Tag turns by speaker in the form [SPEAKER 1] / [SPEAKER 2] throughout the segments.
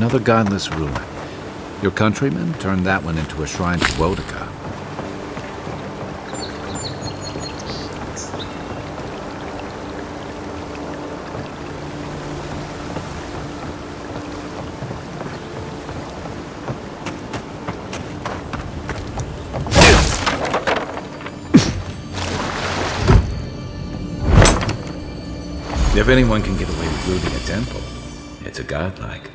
[SPEAKER 1] Another godless ruin. Your countrymen turned that one into a shrine to Wodaka. If anyone can get away with looting a temple, it's a godlike.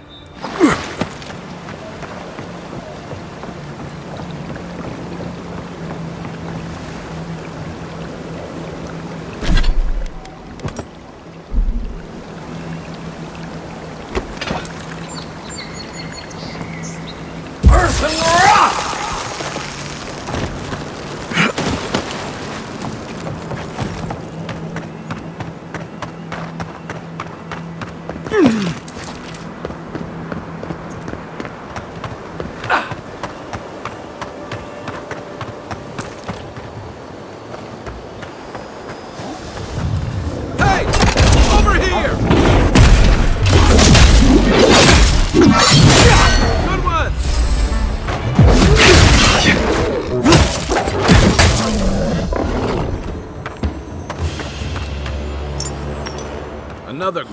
[SPEAKER 1] Another.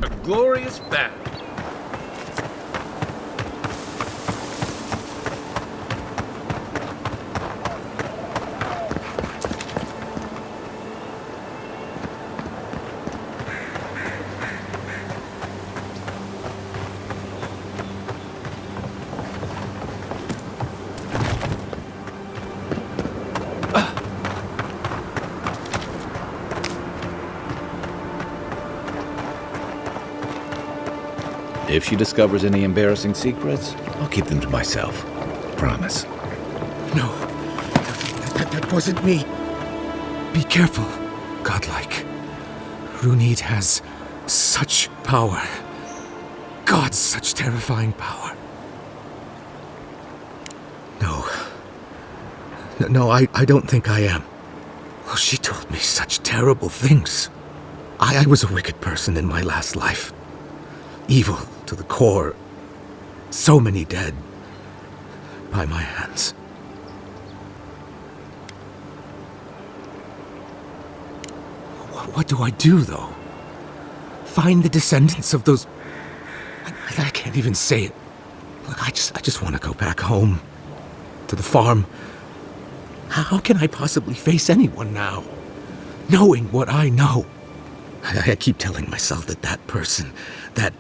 [SPEAKER 1] A glorious battle. If she discovers any embarrassing secrets, I'll keep them to myself. Promise.
[SPEAKER 2] No, that wasn't me. Be careful, godlike. Runid has such power. God, such terrifying power. No, I don't think I am. Well, she told me such terrible things. I was a wicked person in my last life. Evil to the core. So many dead by my hands. What do I do, though? Find the descendants of those... I can't even say it. Look, I just want to go back home. To the farm. How can I possibly face anyone now? Knowing what I know. I keep telling myself that person, that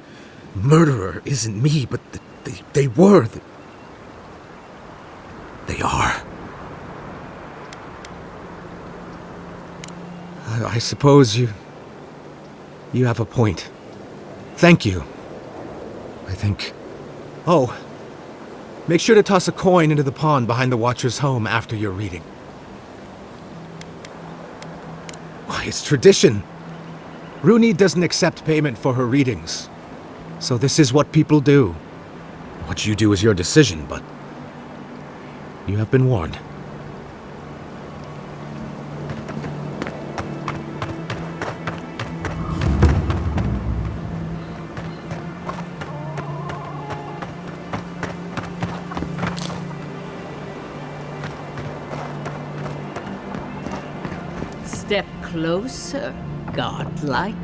[SPEAKER 2] murderer isn't me, but they were. They are. I suppose you have a point. Thank you. I think... Oh, make sure to toss a coin into the pond behind the Watcher's home after your reading. Why, it's tradition. Runid doesn't accept payment for her readings. So this is what people do. What you do is your decision, but you have been warned.
[SPEAKER 3] Step closer, godlike.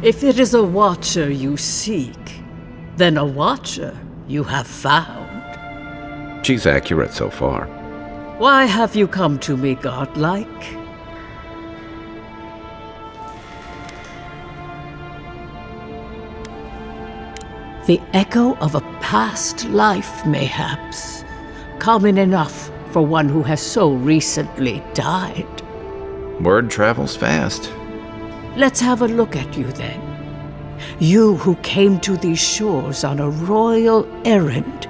[SPEAKER 3] If it is a watcher you seek, then a watcher you have found.
[SPEAKER 1] She's accurate so far.
[SPEAKER 3] Why have you come to me, godlike? The echo of a past life, mayhaps. Common enough for one who has so recently died.
[SPEAKER 1] Word travels fast.
[SPEAKER 3] Let's have a look at you then. You who came to these shores on a royal errand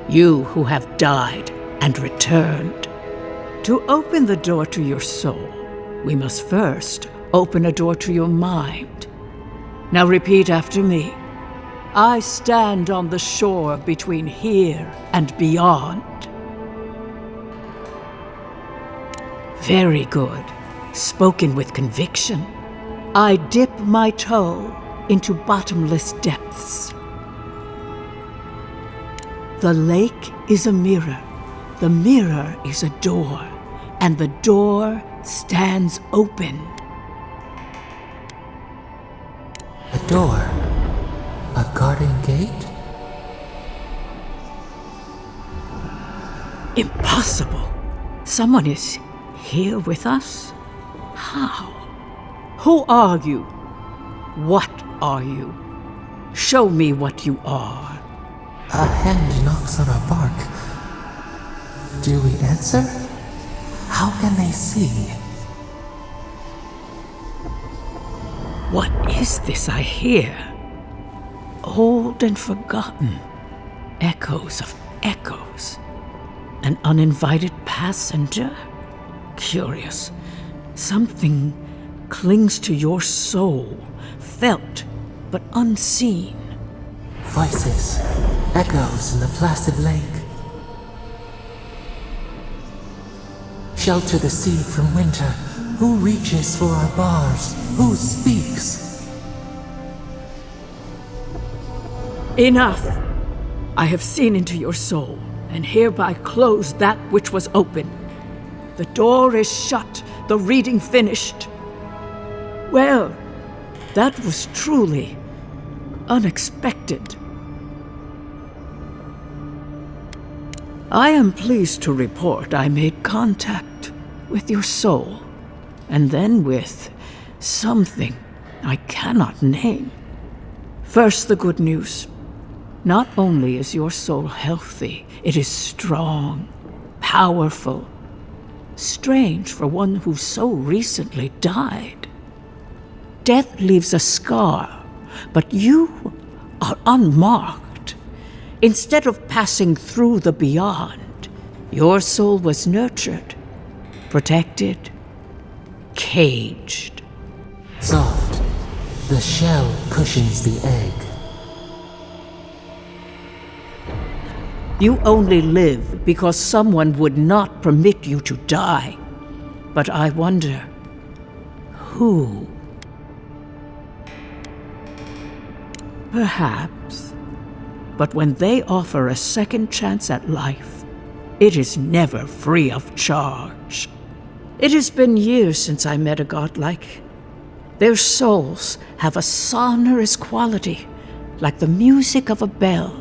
[SPEAKER 3] You who have died and returned. To open the door to your soul, we must first open a door to your mind. Now repeat after me. I stand on the shore between here and beyond. Very good. Spoken with conviction. I dip my toe into bottomless depths. The lake is a mirror. The mirror is a door. And the door stands open.
[SPEAKER 4] A door? A garden gate?
[SPEAKER 3] Impossible. Someone is here with us? How? Who are you? What are you? Show me what you are.
[SPEAKER 4] A hand knocks on our bark. Do we answer? How can they see?
[SPEAKER 3] What is this I hear? Old and forgotten. Echoes of echoes. An uninvited passenger? Curious. Something clings to your soul, felt but unseen.
[SPEAKER 4] Voices, echoes in the placid lake. Shelter the seed from winter. Who reaches for our bars? Who speaks?
[SPEAKER 3] Enough! I have seen into your soul, and hereby close that which was open. The door is shut, the reading finished. Well, that was truly unexpected. I am pleased to report I made contact with your soul, and then with something I cannot name. First, the good news. Not only is your soul healthy, it is strong, powerful. Strange for one who so recently died. Death leaves a scar, but you are unmarked. Instead of passing through the beyond, your soul was nurtured, protected, caged.
[SPEAKER 4] Soft. The shell cushions the egg.
[SPEAKER 3] You only live because someone would not permit you to die. But I wonder, who? Perhaps. But when they offer a second chance at life, it is never free of charge. It has been years since I met a godlike. Their souls have a sonorous quality, like the music of a bell.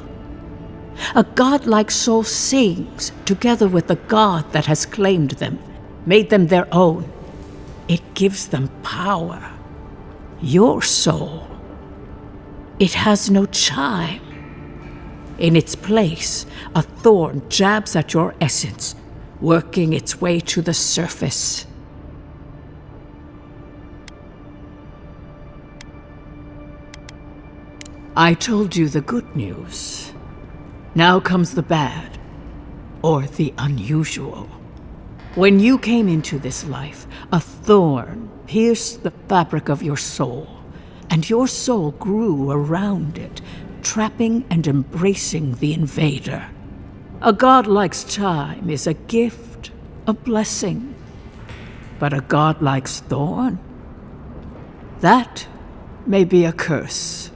[SPEAKER 3] A godlike soul sings together with the god that has claimed them, made them their own. It gives them power. Your soul, it has no chime. In its place, a thorn jabs at your essence, working its way to the surface. I told you the good news. Now comes the bad, or the unusual. When you came into this life, a thorn pierced the fabric of your soul, and your soul grew around it, trapping and embracing the invader. A godlike's chime is a gift, a blessing. But a godlike's thorn? That may be a curse.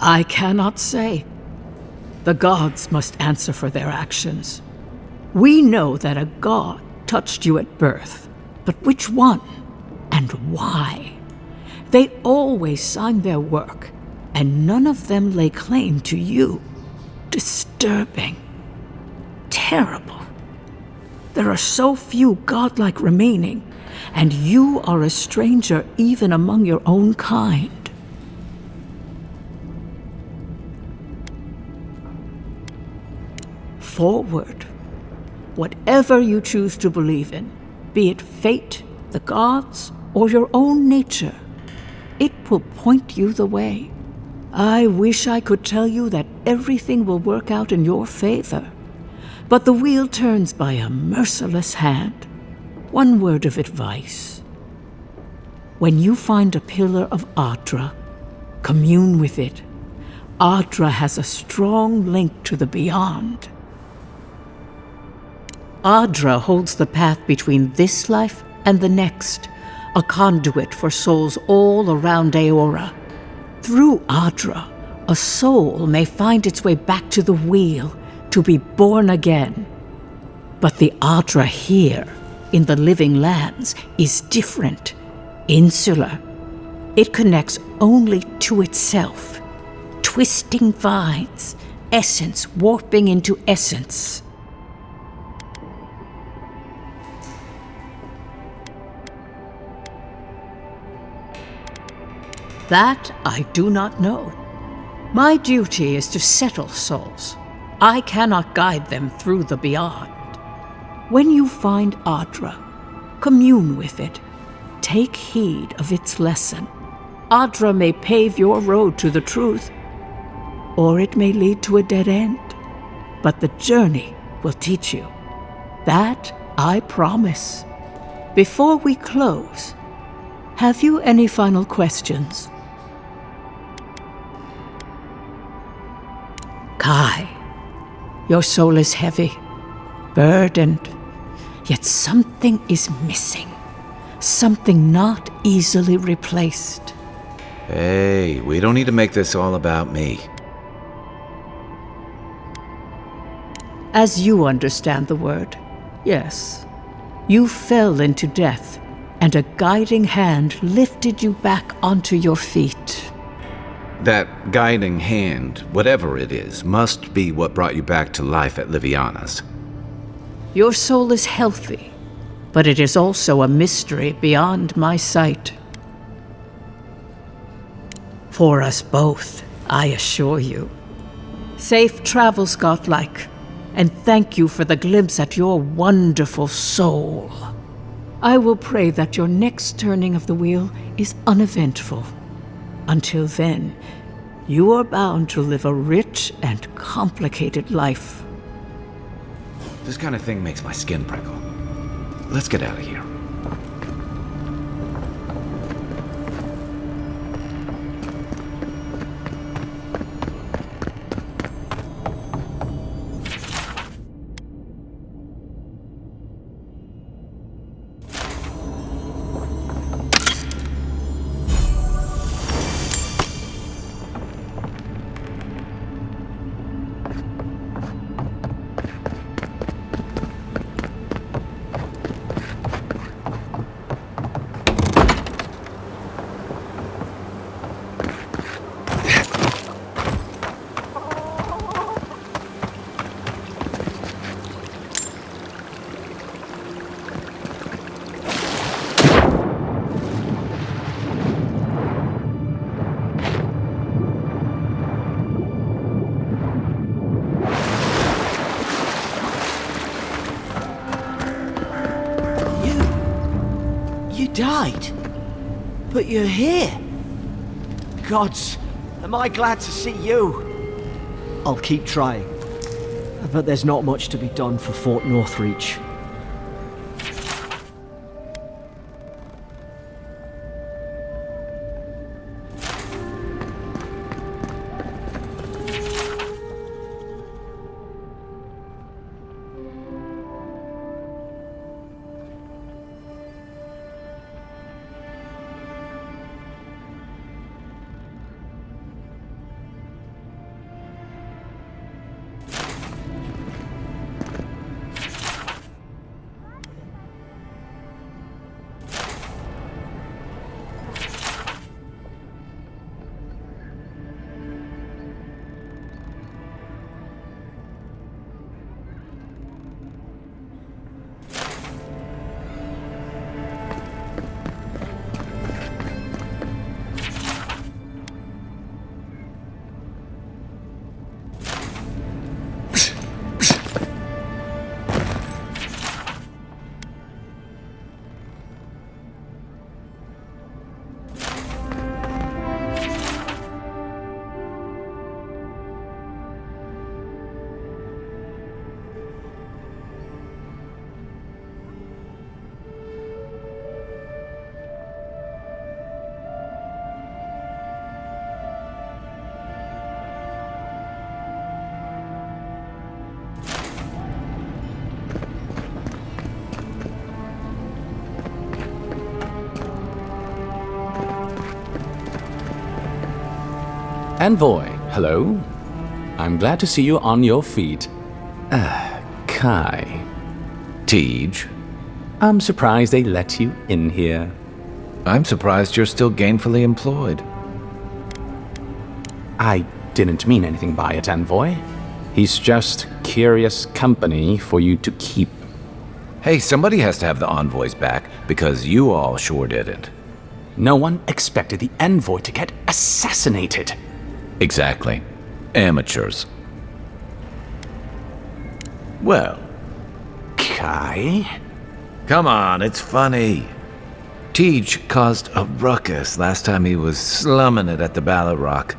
[SPEAKER 3] I cannot say. The gods must answer for their actions. We know that a god touched you at birth, but which one and why? They always sign their work, and none of them lay claim to you. Disturbing. Terrible. There are so few godlike remaining, and you are a stranger even among your own kind. Forward. Whatever you choose to believe in, be it fate, the gods, or your own nature, it will point you the way. I wish I could tell you that everything will work out in your favor. But the wheel turns by a merciless hand. One word of advice. When you find a pillar of Adra, commune with it. Adra has a strong link to the beyond. Adra holds the path between this life and the next, a conduit for souls all around Eora. Through Adra, a soul may find its way back to the wheel to be born again. But the Adra here, in the living lands, is different, insular. It connects only to itself. Twisting vines, essence warping into essence. That I do not know. My duty is to settle souls. I cannot guide them through the beyond. When you find Adra, commune with it. Take heed of its lesson. Adra may pave your road to the truth, or it may lead to a dead end. But the journey will teach you. That I promise. Before we close, have you any final questions? Kai, your soul is heavy, burdened, yet something is missing. Something not easily replaced.
[SPEAKER 1] Hey, we don't need to make this all about me.
[SPEAKER 3] As you understand the word, yes. You fell into death, and a guiding hand lifted you back onto your feet.
[SPEAKER 1] That guiding hand, whatever it is, must be what brought you back to life at Liviana's.
[SPEAKER 3] Your soul is healthy, but it is also a mystery beyond my sight. For us both, I assure you. Safe travels, godlike, and thank you for the glimpse at your wonderful soul. I will pray that your next turning of the wheel is uneventful. Until then, you are bound to live a rich and complicated life.
[SPEAKER 1] This kind of thing makes my skin prickle. Let's get out of here.
[SPEAKER 5] Died? But you're here. Gods, am I glad to see you. I'll keep trying. But there's not much to be done for Fort Northreach.
[SPEAKER 2] Envoy, hello. I'm glad to see you on your feet. Kai.
[SPEAKER 1] Tej.
[SPEAKER 2] I'm surprised they let you in here.
[SPEAKER 1] I'm surprised you're still gainfully employed.
[SPEAKER 2] I didn't mean anything by it, Envoy. He's just curious company for you to keep.
[SPEAKER 1] Hey, somebody has to have the envoys back, because you all sure didn't.
[SPEAKER 2] No one expected the Envoy to get assassinated.
[SPEAKER 1] Exactly. Amateurs. Well,
[SPEAKER 2] Kai?
[SPEAKER 1] come on, it's funny. Tej caused a ruckus last time he was slumming it at the Ballot Rock.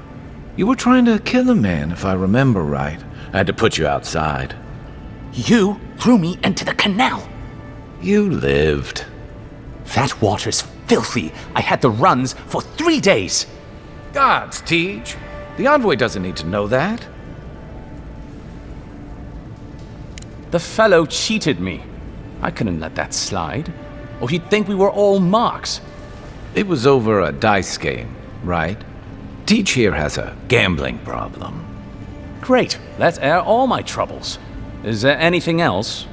[SPEAKER 1] You were trying to kill a man, if I remember right. I had to put you outside.
[SPEAKER 2] You threw me into the canal.
[SPEAKER 1] You lived.
[SPEAKER 2] That water's filthy. I had the runs for 3 days.
[SPEAKER 1] Gods, Tej. The envoy doesn't need to know that.
[SPEAKER 2] The fellow cheated me. I couldn't let that slide. Or he'd think we were all marks.
[SPEAKER 1] It was over a dice game, right? Tej here has a gambling problem.
[SPEAKER 2] Great. Let's air all my troubles. Is there anything else?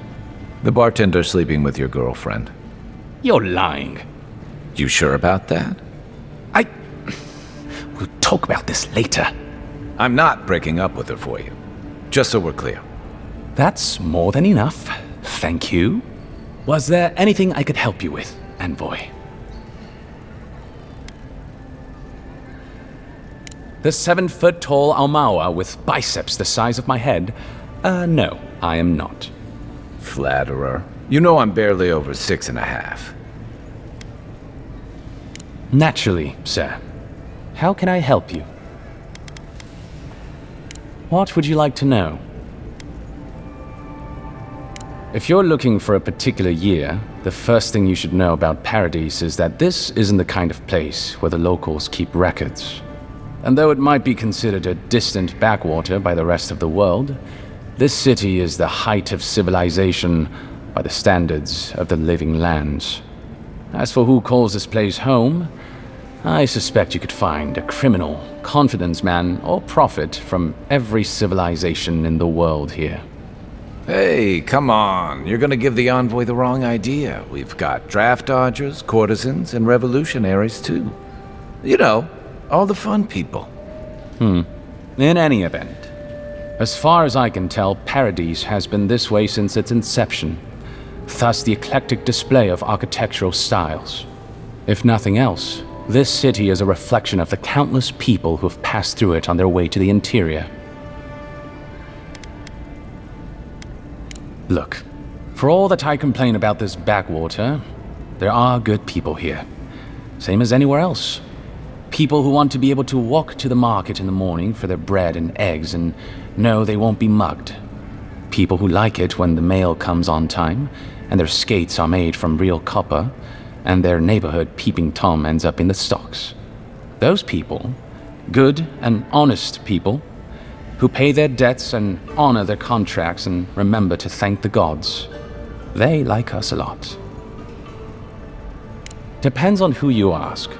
[SPEAKER 1] The bartender sleeping with your girlfriend.
[SPEAKER 2] You're lying.
[SPEAKER 1] You sure about that?
[SPEAKER 2] We'll talk about this later.
[SPEAKER 1] I'm not breaking up with her for you. Just so we're clear.
[SPEAKER 2] That's more than enough. Thank you. Was there anything I could help you with, Envoy? The 7-foot-tall Almawa with biceps the size of my head? No, I am not.
[SPEAKER 1] Flatterer. You know I'm barely over 6.5.
[SPEAKER 2] Naturally, sir. How can I help you? What would you like to know? If you're looking for a particular year, the first thing you should know about Paradise is that this isn't the kind of place where the locals keep records. And though it might be considered a distant backwater by the rest of the world, this city is the height of civilization by the standards of the living lands. As for who calls this place home, I suspect you could find a criminal, confidence man, or prophet from every civilization in the world here.
[SPEAKER 1] Hey, come on. You're gonna give the envoy the wrong idea. We've got draft dodgers, courtesans, and revolutionaries too. You know, all the fun people.
[SPEAKER 2] In any event, as far as I can tell, Paradise has been this way since its inception. Thus the eclectic display of architectural styles. If nothing else, this city is a reflection of the countless people who have passed through it on their way to the interior. Look, for all that I complain about this backwater, there are good people here. Same as anywhere else. People who want to be able to walk to the market in the morning for their bread and eggs and know they won't be mugged. People who like it when the mail comes on time, and their skates are made from real copper, and their neighborhood peeping Tom ends up in the stocks. Those people, good and honest people, who pay their debts and honor their contracts and remember to thank the gods, they like us a lot. Depends on who you ask.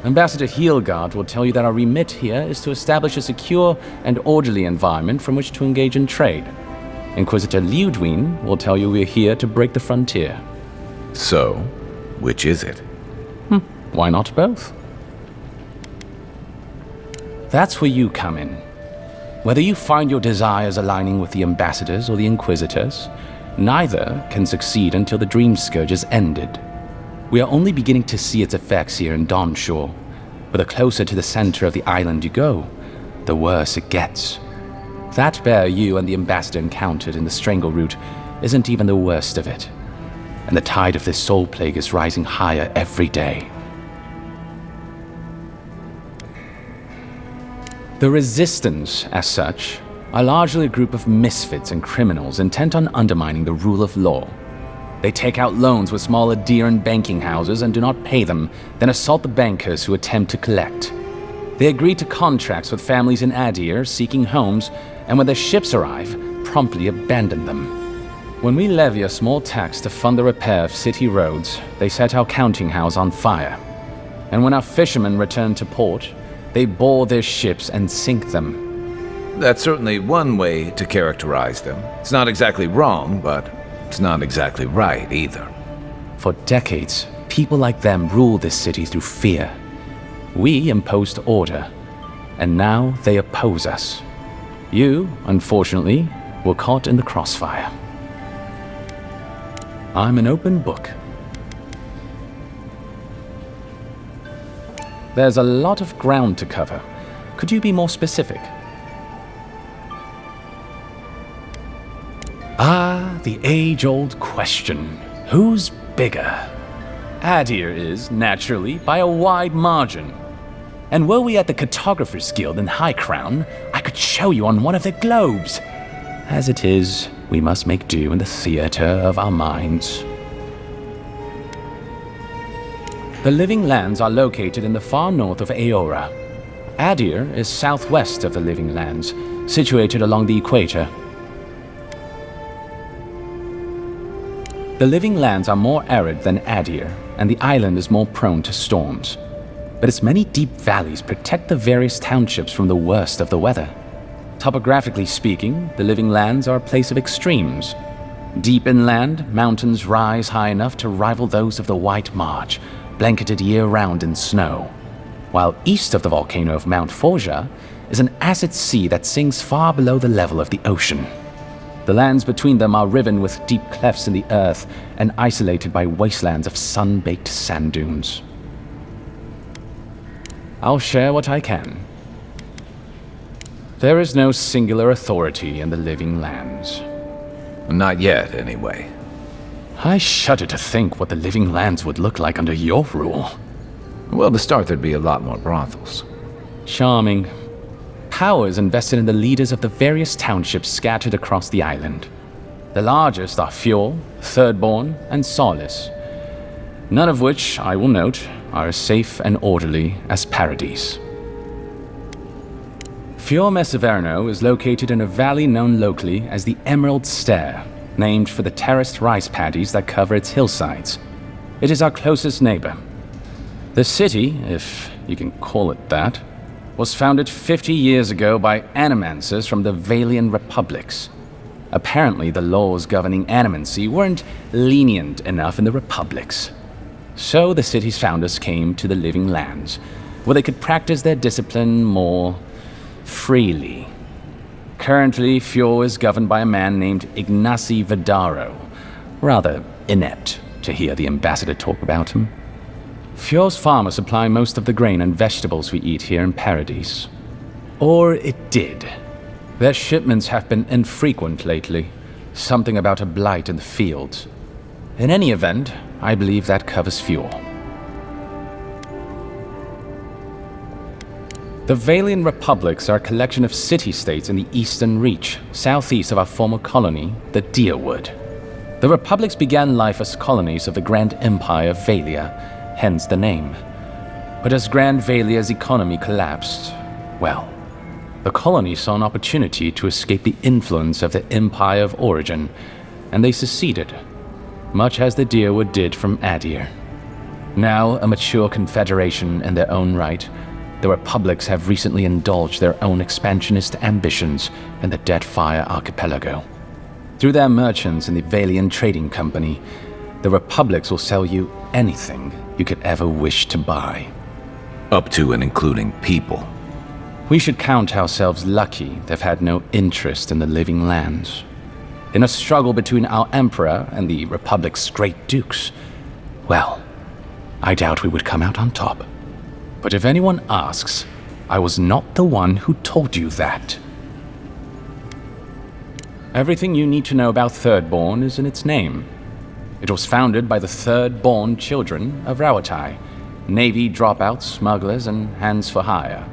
[SPEAKER 2] Ambassador Heelgard will tell you that our remit here is to establish a secure and orderly environment from which to engage in trade. Inquisitor Liudwin will tell you we're here to break the frontier.
[SPEAKER 1] So, which is it?
[SPEAKER 2] Why not both? That's where you come in. Whether you find your desires aligning with the ambassadors or the inquisitors, neither can succeed until the dream scourge is ended. We are only beginning to see its effects here in Dawnshore, but the closer to the center of the island you go, the worse it gets. That bear you and the ambassador encountered in the Strangle Route isn't even the worst of it, and the tide of this soul plague is rising higher every day. The Resistance, as such, are largely a group of misfits and criminals intent on undermining the rule of law. They take out loans with small Aediran banking houses and do not pay them, then assault the bankers who attempt to collect. They agree to contracts with families in Adir seeking homes, and when their ships arrive, promptly abandon them. When we levy a small tax to fund the repair of city roads, they set our counting house on fire. And when our fishermen return to port,
[SPEAKER 6] They board their ships and sink them.
[SPEAKER 1] That's certainly one way to characterize them. It's not exactly wrong, but it's not exactly right either.
[SPEAKER 6] For decades, people like them ruled this city through fear. We imposed order, and now they oppose us. You, unfortunately, were caught in the crossfire. I'm an open book. There's a lot of ground to cover. Could you be more specific? Ah, the age-old question. Who's bigger? Adir is, naturally, by a wide margin. And were we at the Cartographers Guild in High Crown, I could show you on one of their globes. As it is, we must make do in the theater of our minds. The Living Lands are located in the far north of Eora. Adir is southwest of the Living Lands, situated along the equator. The Living Lands are more arid than Adir, and the island is more prone to storms. But its many deep valleys protect the various townships from the worst of the weather. Topographically speaking, the Living Lands are a place of extremes. Deep inland, mountains rise high enough to rival those of the White March, blanketed year-round in snow. While east of the volcano of Mount Forja is an acid sea that sinks far below the level of the ocean. The lands between them are riven with deep clefts in the earth and isolated by wastelands of sun-baked sand dunes. I'll share what I can. There is no singular authority in the Living Lands.
[SPEAKER 1] Not yet, anyway.
[SPEAKER 6] I shudder to think what the Living Lands would look like under your rule.
[SPEAKER 1] Well, to start, there'd be a lot more brothels.
[SPEAKER 6] Charming. Power is invested in the leaders of the various townships scattered across the island. The largest are Fjord, Thirdborn, and Solace. None of which, I will note, are as safe and orderly as Paradise. Fjord Messaverno is located in a valley known locally as the Emerald Stair, named for the terraced rice paddies that cover its hillsides. It is our closest neighbor. The city, if you can call it that, was founded 50 years ago by animancers from the Valian Republics. Apparently, the laws governing animancy weren't lenient enough in the Republics. So the city's founders came to the Living Lands, where they could practice their discipline more freely. Currently, Fjord is governed by a man named Ignacy Vidaro. Rather inept to hear the ambassador talk about him. Fjord's farmers supply most of the grain and vegetables we eat here in Paradise. Or it did. Their shipments have been infrequent lately. Something about a blight in the fields. In any event, I believe that covers Fjord. The Valian Republics are a collection of city-states in the Eastern Reach, southeast of our former colony, the Deerwood. The Republics began life as colonies of the Grand Empire of Valia, hence the name. But as Grand Valia's economy collapsed, well, the colony saw an opportunity to escape the influence of the Empire of Origin, and they seceded, much as the Deerwood did from Adir. Now a mature confederation in their own right, the Republics have recently indulged their own expansionist ambitions in the Deadfire Archipelago. Through their merchants in the Valian Trading Company, the Republics will sell you anything you could ever wish to buy.
[SPEAKER 1] Up to and including people.
[SPEAKER 6] We should count ourselves lucky they've had no interest in the Living Lands. In a struggle between our Emperor and the Republic's great dukes, well, I doubt we would come out on top. But if anyone asks, I was not the one who told you that. Everything you need to know about Thirdborn is in its name. It was founded by the third-born children of Rawatai, Navy dropouts, smugglers, and hands for hire.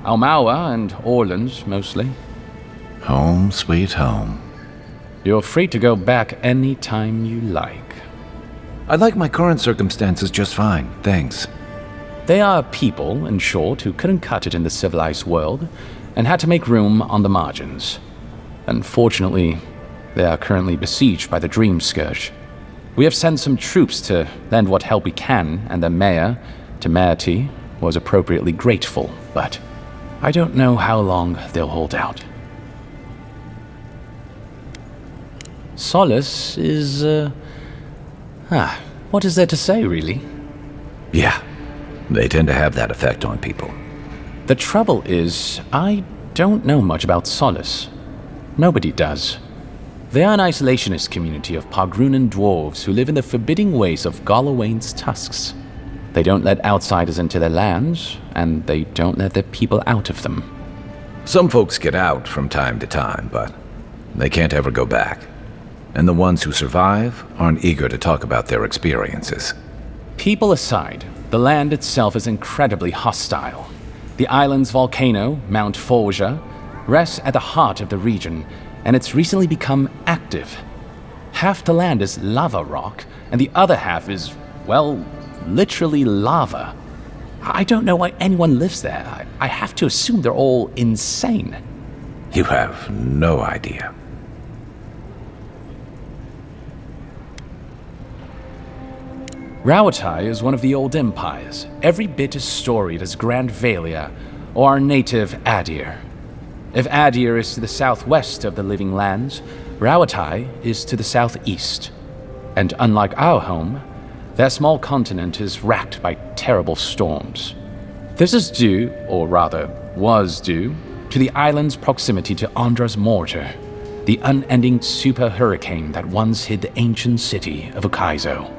[SPEAKER 6] Almawa and Orleans, mostly.
[SPEAKER 1] Home, sweet home.
[SPEAKER 6] You're free to go back any time you like.
[SPEAKER 1] I like my current circumstances just fine, thanks.
[SPEAKER 6] They are a people, in short, who couldn't cut it in the civilized world, and had to make room on the margins. Unfortunately, they are currently besieged by the Dream Scourge. We have sent some troops to lend what help we can, and the mayor, Temerity, was appropriately grateful. but I don't know how long they'll hold out. Solace is, what is there to say, really?
[SPEAKER 1] Yeah, they tend to have that effect on people.
[SPEAKER 6] The trouble is, I don't know much about Solace. Nobody does. They are an isolationist community of Pogrunan dwarves who live in the forbidding ways of Galawain's tusks. They don't let outsiders into their lands, and they don't let their people out of them.
[SPEAKER 1] Some folks get out from time to time, but they can't ever go back. And the ones who survive aren't eager to talk about their experiences.
[SPEAKER 6] People aside, the land itself is incredibly hostile. The island's volcano, Mount Forja, rests at the heart of the region, and it's recently become active. Half the land is lava rock, and the other half is, well, literally lava. I don't know why anyone lives there. I have to assume they're all insane.
[SPEAKER 1] You have no idea.
[SPEAKER 6] Rauatai is one of the old empires, every bit as storied as Grand Valia or our native Adir. If Adir is to the southwest of the Living Lands, Rauatai is to the southeast. And unlike our home, their small continent is racked by terrible storms. This is due, or rather was due, to the island's proximity to Andra's mortar, the unending super hurricane that once hid the ancient city of Ukaizo.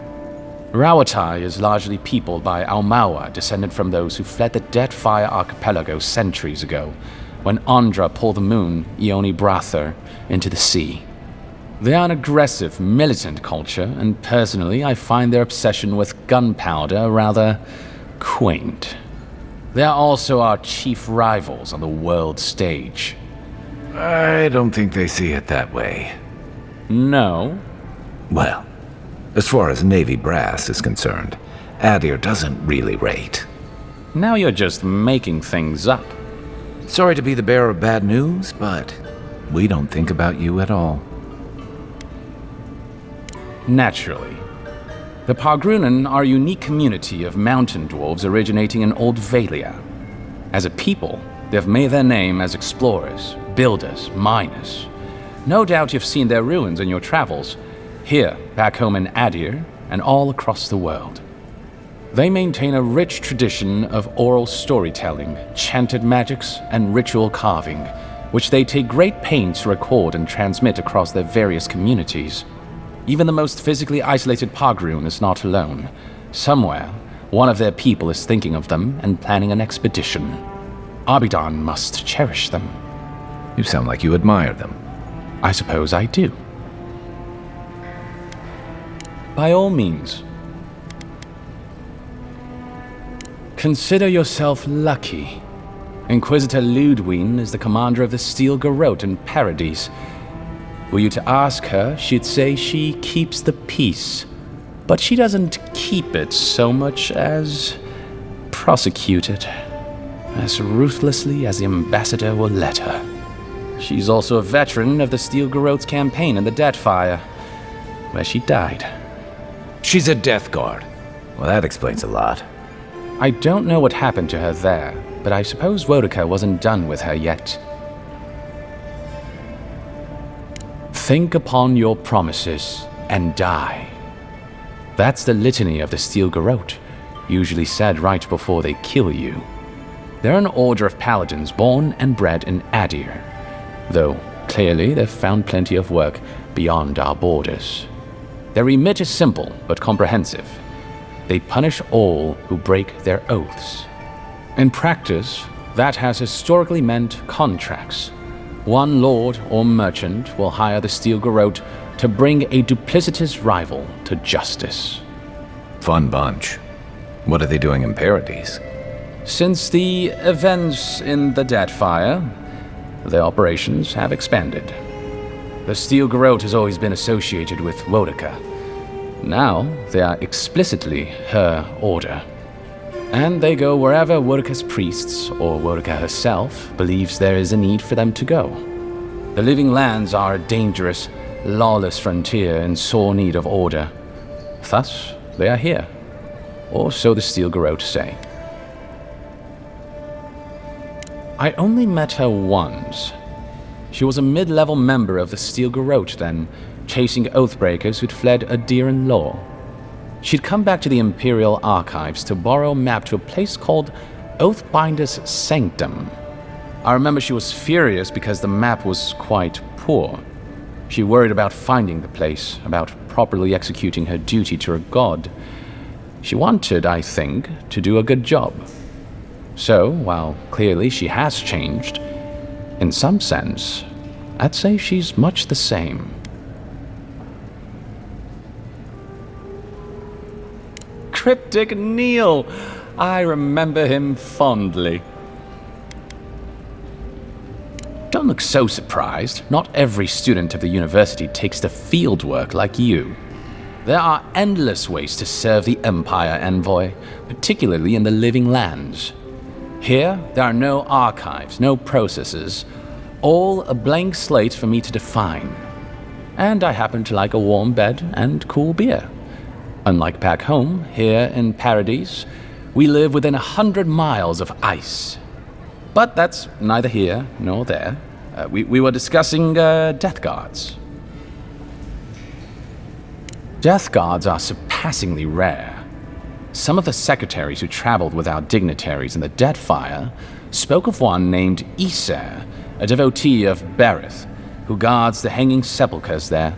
[SPEAKER 6] Rauatai is largely peopled by Aumaua, descended from those who fled the Deadfire Archipelago centuries ago, when Andra pulled the moon, Ioni Brather, into the sea. They are an aggressive, militant culture, and personally I find their obsession with gunpowder rather quaint. They are also our chief rivals on the world stage.
[SPEAKER 1] I don't think they see it that way.
[SPEAKER 6] No?
[SPEAKER 1] Well, as far as Navy brass is concerned, Adir doesn't really rate.
[SPEAKER 6] Now you're just making things up.
[SPEAKER 1] Sorry to be the bearer of bad news, but we don't think about you at all.
[SPEAKER 6] Naturally. The Pogrunan are a unique community of mountain dwarves originating in Old Valia. As a people, they've made their name as explorers, builders, miners. No doubt you've seen their ruins in your travels, here, back home in Adir, and all across the world. They maintain a rich tradition of oral storytelling, chanted magics, and ritual carving, which they take great pains to record and transmit across their various communities. Even the most physically isolated Pogrun is not alone. Somewhere, one of their people is thinking of them and planning an expedition. Abidan must cherish them.
[SPEAKER 1] You sound like you admire them.
[SPEAKER 6] I suppose I do. By all means. Consider yourself lucky. Inquisitor Ludwine is the commander of the Steel Garrote in Paradise. Were you to ask her, she'd say she keeps the peace. But she doesn't keep it so much as prosecute it. As ruthlessly as the ambassador will let her. She's also a veteran of the Steel Garrote's campaign in the Deadfire, where she died.
[SPEAKER 1] She's a Death Guard. Well, that explains a lot.
[SPEAKER 6] I don't know what happened to her there, but I suppose Wodaka wasn't done with her yet. Think upon your promises and die. That's the litany of the Steel Garrote, usually said right before they kill you. They're an order of paladins born and bred in Adir, though clearly they've found plenty of work beyond our borders. Their remit is simple but comprehensive. They punish all who break their oaths. In practice, that has historically meant contracts. One lord or merchant will hire the Steel Garrote to bring a duplicitous rival to justice.
[SPEAKER 1] Fun bunch. What are they doing in Paradise?
[SPEAKER 6] Since the events in the Deadfire, their operations have expanded. The Steel Garrote has always been associated with Wodaka. Now, they are explicitly her order. And they go wherever Wodaka's priests, or Wodaka herself, believes there is a need for them to go. The Living Lands are a dangerous, lawless frontier in sore need of order. Thus, they are here. Or so the Steel Garrote say. I only met her once. She was a mid-level member of the Steel Garrote then, chasing oathbreakers who'd fled Adiran law. She'd come back to the Imperial Archives to borrow a map to a place called Oathbinder's Sanctum. I remember she was furious because the map was quite poor. She worried about finding the place, about properly executing her duty to her god. She wanted, I think, to do a good job. So, while clearly she has changed, in some sense, I'd say she's much the same. Cryptic Neil! I remember him fondly. Don't look so surprised. Not every student of the university takes the field work like you. There are endless ways to serve the Empire, Envoy, particularly in the Living Lands. Here, there are no archives, no processes, all a blank slate for me to define. And I happen to like a warm bed and cool beer. Unlike back home, here in Paradise, we live within 100 miles of ice. But that's neither here nor there. We were discussing death guards. Death guards are surpassingly rare. Some of the secretaries who traveled with our dignitaries in the Deadfire spoke of one named Iser, a devotee of Berith, who guards the hanging sepulchres there.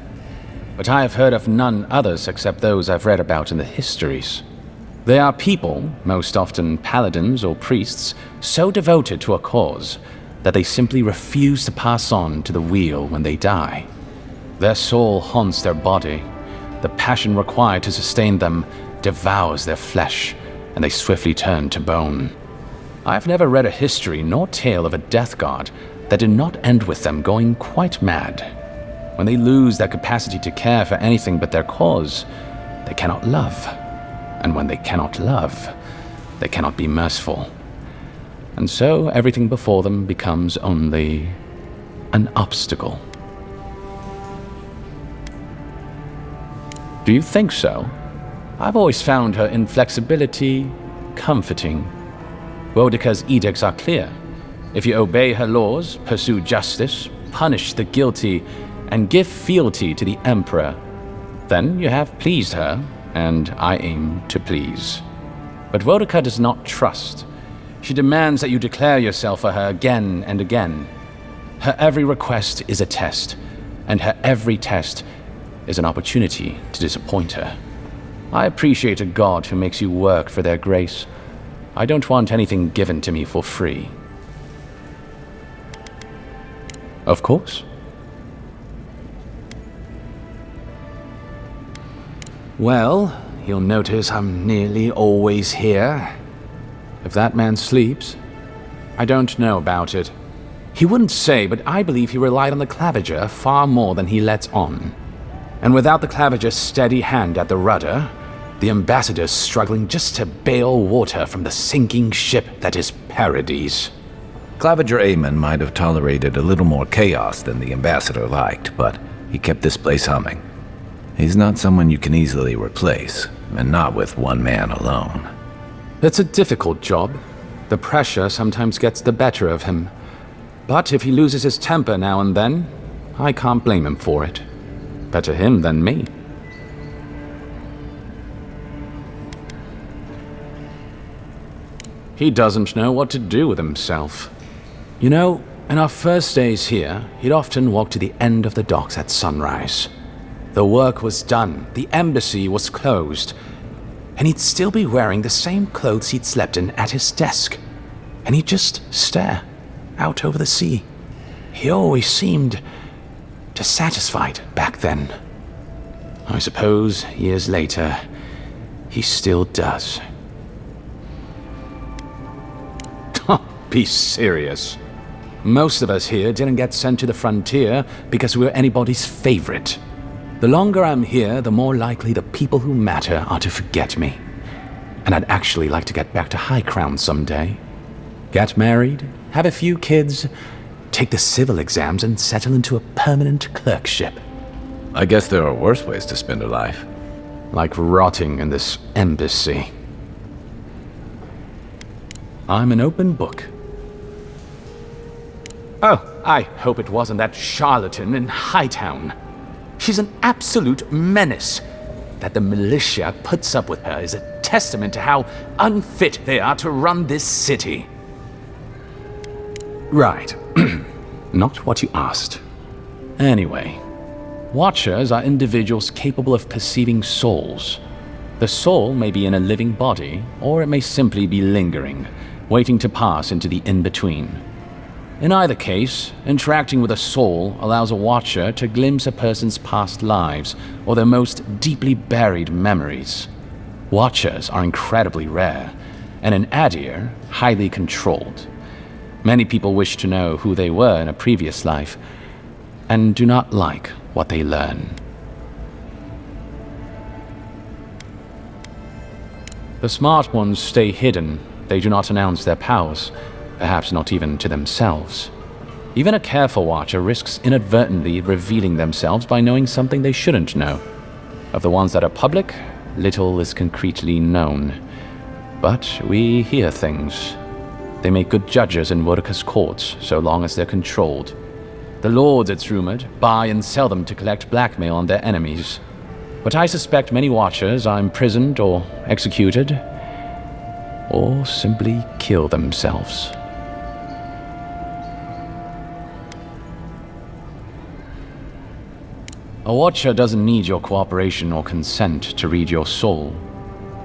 [SPEAKER 6] But I have heard of none others except those I've read about in the histories. They are people, most often paladins or priests, so devoted to a cause that they simply refuse to pass on to the wheel when they die. Their soul haunts their body. The passion required to sustain them devours their flesh, and they swiftly turn to bone. I've never read a history nor tale of a death guard that did not end with them going quite mad. When they lose their capacity to care for anything but their cause, they cannot love. And when they cannot love, they cannot be merciful. And so everything before them becomes only an obstacle. Do you think so? I've always found her inflexibility comforting. Boudica's edicts are clear. If you obey her laws, pursue justice, punish the guilty, and give fealty to the Emperor, then you have pleased her, and I aim to please. But Boudica does not trust. She demands that you declare yourself for her again and again. Her every request is a test, and her every test is an opportunity to disappoint her. I appreciate a god who makes you work for their grace. I don't want anything given to me for free. Of course. Well, you'll notice I'm nearly always here. If that man sleeps, I don't know about it. He wouldn't say, but I believe he relied on the claviger far more than he lets on. And without the claviger's steady hand at the rudder, the ambassador's struggling just to bail water from the sinking ship that is Paradise.
[SPEAKER 1] Claviger Amon might have tolerated a little more chaos than the ambassador liked, but he kept this place humming. He's not someone you can easily replace, and not with one man alone.
[SPEAKER 6] It's a difficult job. The pressure sometimes gets the better of him. But if he loses his temper now and then, I can't blame him for it. Better him than me. He doesn't know what to do with himself. You know, in our first days here, he'd often walk to the end of the docks at sunrise. The work was done, the embassy was closed, and he'd still be wearing the same clothes he'd slept in at his desk. And he'd just stare out over the sea. He always seemed dissatisfied back then. I suppose, years later, he still does. Be serious. Most of us here didn't get sent to the frontier because we were anybody's favorite. The longer I'm here, the more likely the people who matter are to forget me. And I'd actually like to get back to High Crown someday. Get married, have a few kids, take the civil exams, and settle into a permanent clerkship.
[SPEAKER 1] I guess there are worse ways to spend a life.
[SPEAKER 6] Like rotting in this embassy. I'm an open book. Oh, I hope it wasn't that charlatan in Hightown. She's an absolute menace. That the militia puts up with her is a testament to how unfit they are to run this city. Right. Not what you asked. Anyway, Watchers are individuals capable of perceiving souls. The soul may be in a living body, or it may simply be lingering, waiting to pass into the in-between. In either case, interacting with a soul allows a Watcher to glimpse a person's past lives or their most deeply buried memories. Watchers are incredibly rare, and in Adir, highly controlled. Many people wish to know who they were in a previous life, and do not like what they learn. The smart ones stay hidden. They do not announce their powers, perhaps not even to themselves. Even a careful Watcher risks inadvertently revealing themselves by knowing something they shouldn't know. Of the ones that are public, little is concretely known. But we hear things. They make good judges in Wodika's courts, so long as they're controlled. The lords, it's rumored, buy and sell them to collect blackmail on their enemies. But I suspect many Watchers are imprisoned or executed, or simply kill themselves. A Watcher doesn't need your cooperation or consent to read your soul.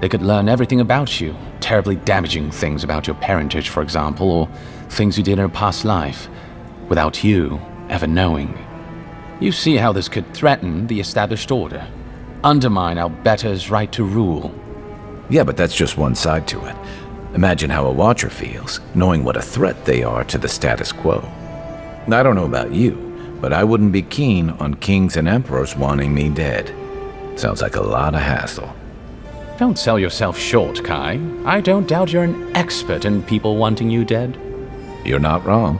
[SPEAKER 6] They could learn everything about you, terribly damaging things about your parentage, for example, or things you did in a past life, without you ever knowing. You see how this could threaten the established order, undermine our betters' right to rule.
[SPEAKER 1] Yeah, but that's just one side to it. Imagine how a Watcher feels, knowing what a threat they are to the status quo. I don't know about you, but I wouldn't be keen on kings and emperors wanting me dead. Sounds like a lot of hassle.
[SPEAKER 6] Don't sell yourself short, Kai. I don't doubt you're an expert in people wanting you dead.
[SPEAKER 1] You're not wrong.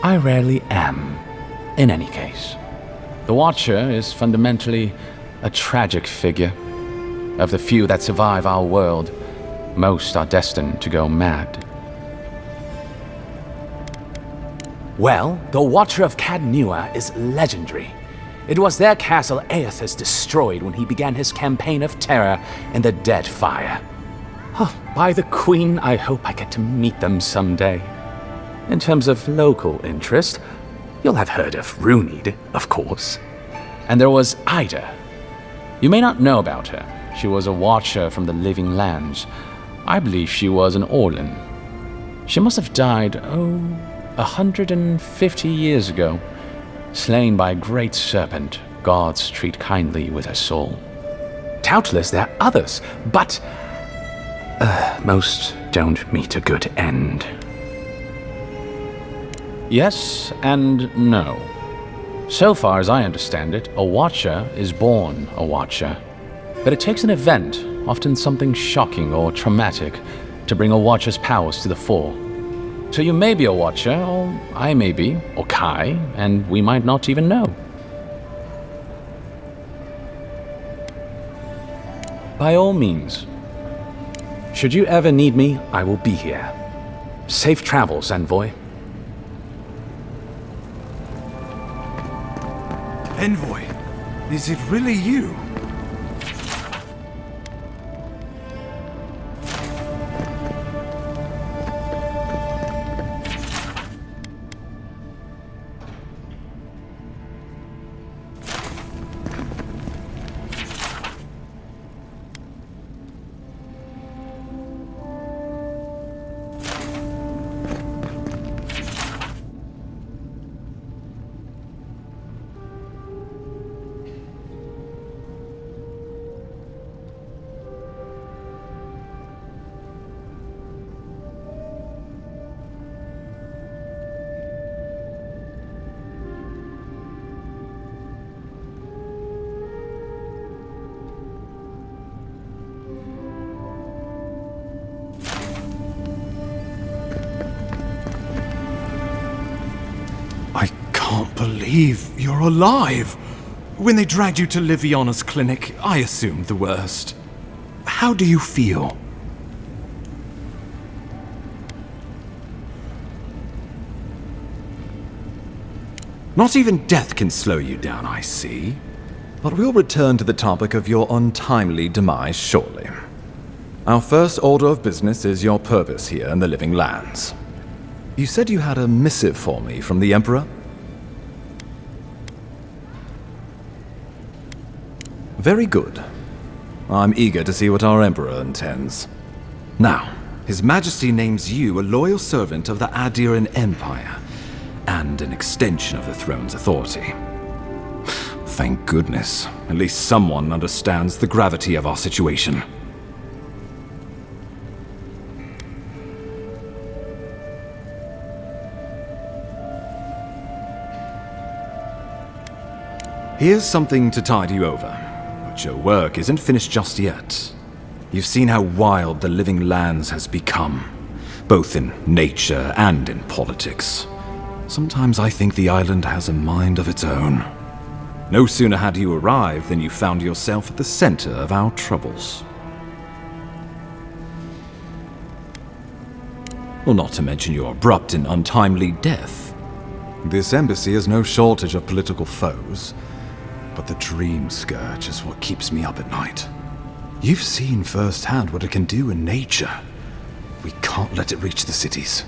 [SPEAKER 6] I rarely am. In any case, the Watcher is fundamentally a tragic figure. Of the few that survive our world, most are destined to go mad. Well, the Watcher of Cadnua is legendary. It was their castle Aethys destroyed when he began his campaign of terror in the Dead Fire. Oh, by the Queen, I hope I get to meet them someday. In terms of local interest, you'll have heard of Runid, of course. And there was Ida. You may not know about her. She was a Watcher from the Living Lands. I believe she was an Orlin. She must have died, 150 years ago. Slain by a great serpent, gods treat kindly with her soul. Doubtless there are others, but most don't meet a good end. Yes and no. So far as I understand it, a Watcher is born a Watcher. But it takes an event, often something shocking or traumatic, to bring a Watcher's powers to the fore. So you may be a Watcher, or I may be, or Kai, and we might not even know. By all means. Should you ever need me, I will be here. Safe travels, Envoy.
[SPEAKER 2] Envoy, is it really you? I can't believe you're alive. When they dragged you to Liviana's clinic, I assumed the worst. How do you feel?
[SPEAKER 7] Not even death can slow you down, I see. But we'll return to the topic of your untimely demise shortly. Our first order of business is your purpose here in the Living Lands. You said you had a missive for me from the Emperor? Very good. I'm eager to see what our Emperor intends. Now, His Majesty names you a loyal servant of the Adiran Empire, and an extension of the throne's authority. Thank goodness. At least someone understands the gravity of our situation. Here's something to tide you over, but your work isn't finished just yet. You've seen how wild the Living Lands has become, both in nature and in politics. Sometimes I think the island has a mind of its own. No sooner had you arrived than you found yourself at the center of our troubles. Well, not to mention your abrupt and untimely death. This embassy has no shortage of political foes, but the dream scourge is what keeps me up at night. You've seen firsthand what it can do in nature. We can't let it reach the cities.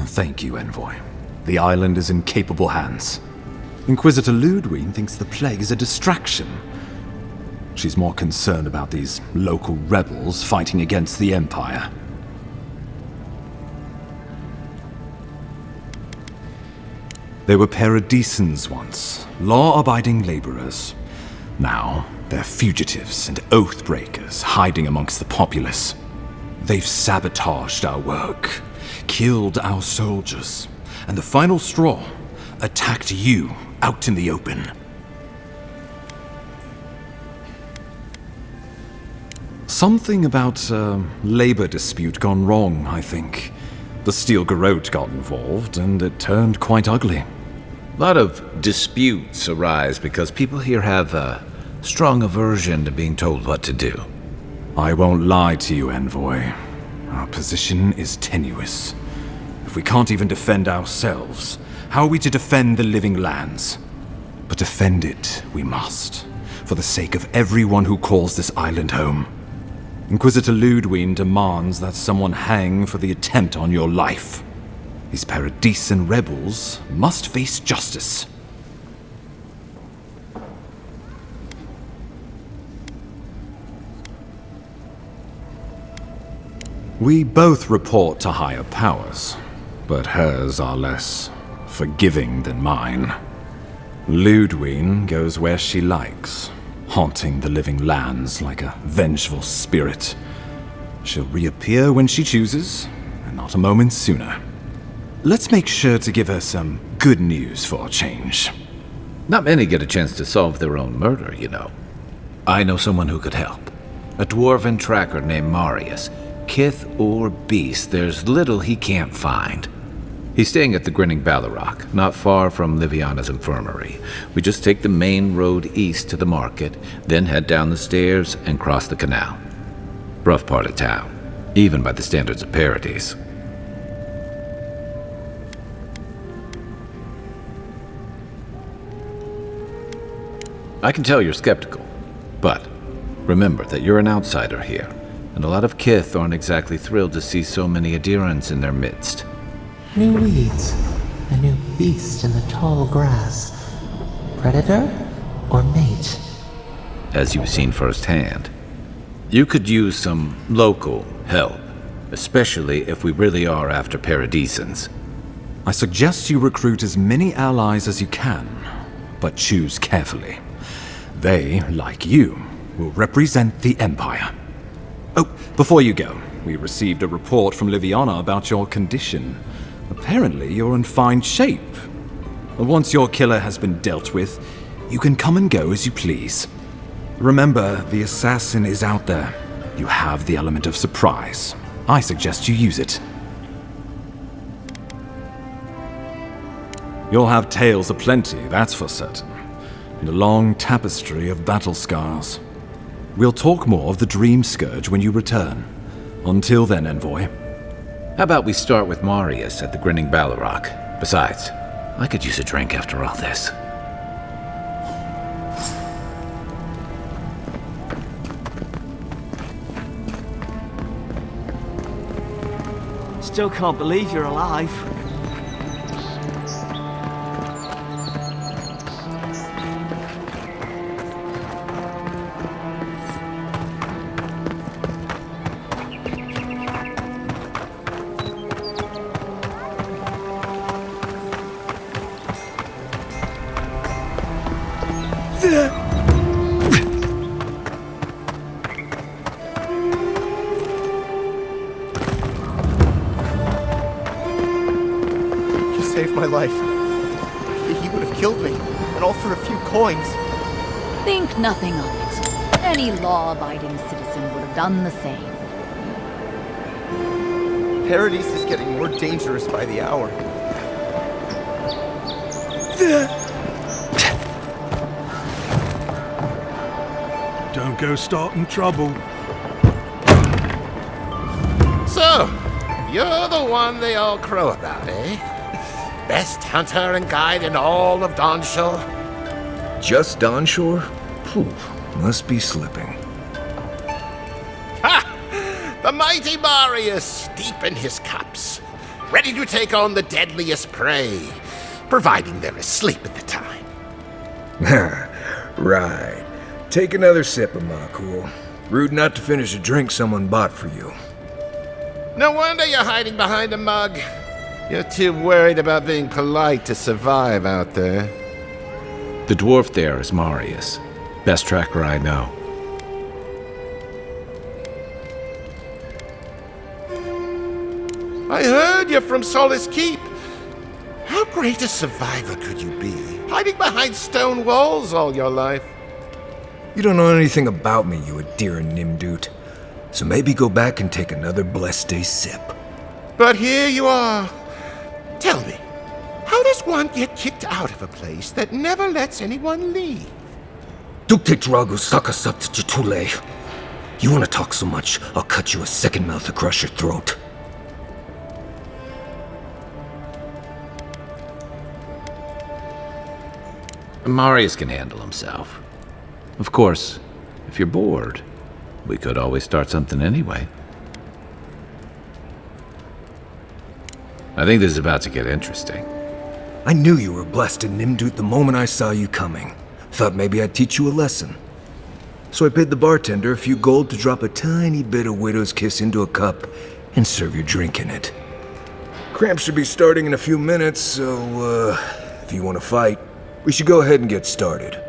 [SPEAKER 7] Thank you, Envoy. The island is in capable hands. Inquisitor Ludwig thinks the plague is a distraction. She's more concerned about these local rebels fighting against the Empire. They were paradisans once, law-abiding laborers. Now, they're fugitives and oath-breakers hiding amongst the populace. They've sabotaged our work, killed our soldiers, and the final straw, attacked you out in the open. Something about a labor dispute gone wrong, I think. The Steel Garrote got involved, and it turned quite ugly.
[SPEAKER 1] A lot of disputes arise because people here have a strong aversion to being told what to do.
[SPEAKER 7] I won't lie to you, Envoy. Our position is tenuous. If we can't even defend ourselves, how are we to defend the Living Lands? But defend it we must, for the sake of everyone who calls this island home. Inquisitor Ludwig demands that someone hang for the attempt on your life. These Paradisan rebels must face justice. We both report to higher powers, but hers are less forgiving than mine. Ludwig goes where she likes, haunting the Living Lands like a vengeful spirit. She'll reappear when she chooses, and not a moment sooner. Let's make sure to give her some good news for a change.
[SPEAKER 1] Not many get a chance to solve their own murder, you know. I know someone who could help. A dwarven tracker named Marius. Kith or beast, there's little he can't find. He's staying at the Grinning Ballarrock, not far from Liviana's infirmary. We just take the main road east to the market, then head down the stairs and cross the canal. Rough part of town, even by the standards of Paradise. I can tell you're skeptical, but remember that you're an outsider here, and a lot of Kith aren't exactly thrilled to see so many Adirans in their midst.
[SPEAKER 4] New weeds, a new beast in the tall grass. Predator or mate?
[SPEAKER 1] As you've seen firsthand. You could use some local help, especially if we really are after Paradisans.
[SPEAKER 7] I suggest you recruit as many allies as you can, but choose carefully. They, like you, will represent the Empire. Oh, before you go, we received a report from Liviana about your condition. Apparently, you're in fine shape. Once your killer has been dealt with, you can come and go as you please. Remember, the assassin is out there. You have the element of surprise. I suggest you use it. You'll have tales aplenty, that's for certain. And a long tapestry of battle scars. We'll talk more of the Dream Scourge when you return. Until then, envoy.
[SPEAKER 1] How about we start with Marius at the Grinning Ballarok? Besides, I could use a drink after all this.
[SPEAKER 5] Still can't believe you're alive.
[SPEAKER 8] You saved my life. He would have killed me, and all for a few coins.
[SPEAKER 9] Think nothing of it. Any law-abiding citizen would have done the same.
[SPEAKER 8] Paradise is getting more dangerous by the hour.
[SPEAKER 10] Don't go starting trouble.
[SPEAKER 11] So, you're the one they all crow about, eh? Best hunter and guide in all of Dawnshore?
[SPEAKER 12] Just Dawnshore? Phew, must be slipping.
[SPEAKER 11] Ha! The mighty Marius, deep in his cups, ready to take on the deadliest prey, providing they're asleep at the time.
[SPEAKER 12] Right. Take another sip of my cool. Rude not to finish a drink someone bought for you.
[SPEAKER 11] No wonder you're hiding behind a mug. You're too worried about being polite to survive out there.
[SPEAKER 1] The dwarf there is Marius. Best tracker I know.
[SPEAKER 11] I heard you're from Solace Keep. How great a survivor could you be, hiding behind stone walls all your life?
[SPEAKER 12] You don't know anything about me, you Adira Nimdut. So maybe go back and take another blessed day sip.
[SPEAKER 11] But here you are. Tell me, how does one get kicked out of a place that never lets anyone leave?
[SPEAKER 12] Dukte Drago Saka subtitulado. You want to talk so much, I'll cut you a second mouth across your throat.
[SPEAKER 1] Marius can handle himself. Of course, if you're bored, we could always start something anyway. I think this is about to get interesting.
[SPEAKER 12] I knew you were blessed in Nimdut the moment I saw you coming. Thought maybe I'd teach you a lesson. So I paid the bartender a few gold to drop a tiny bit of widow's kiss into a cup and serve your drink in it. Cramps should be starting in a few minutes, so, if you want to fight, we should go ahead and get started.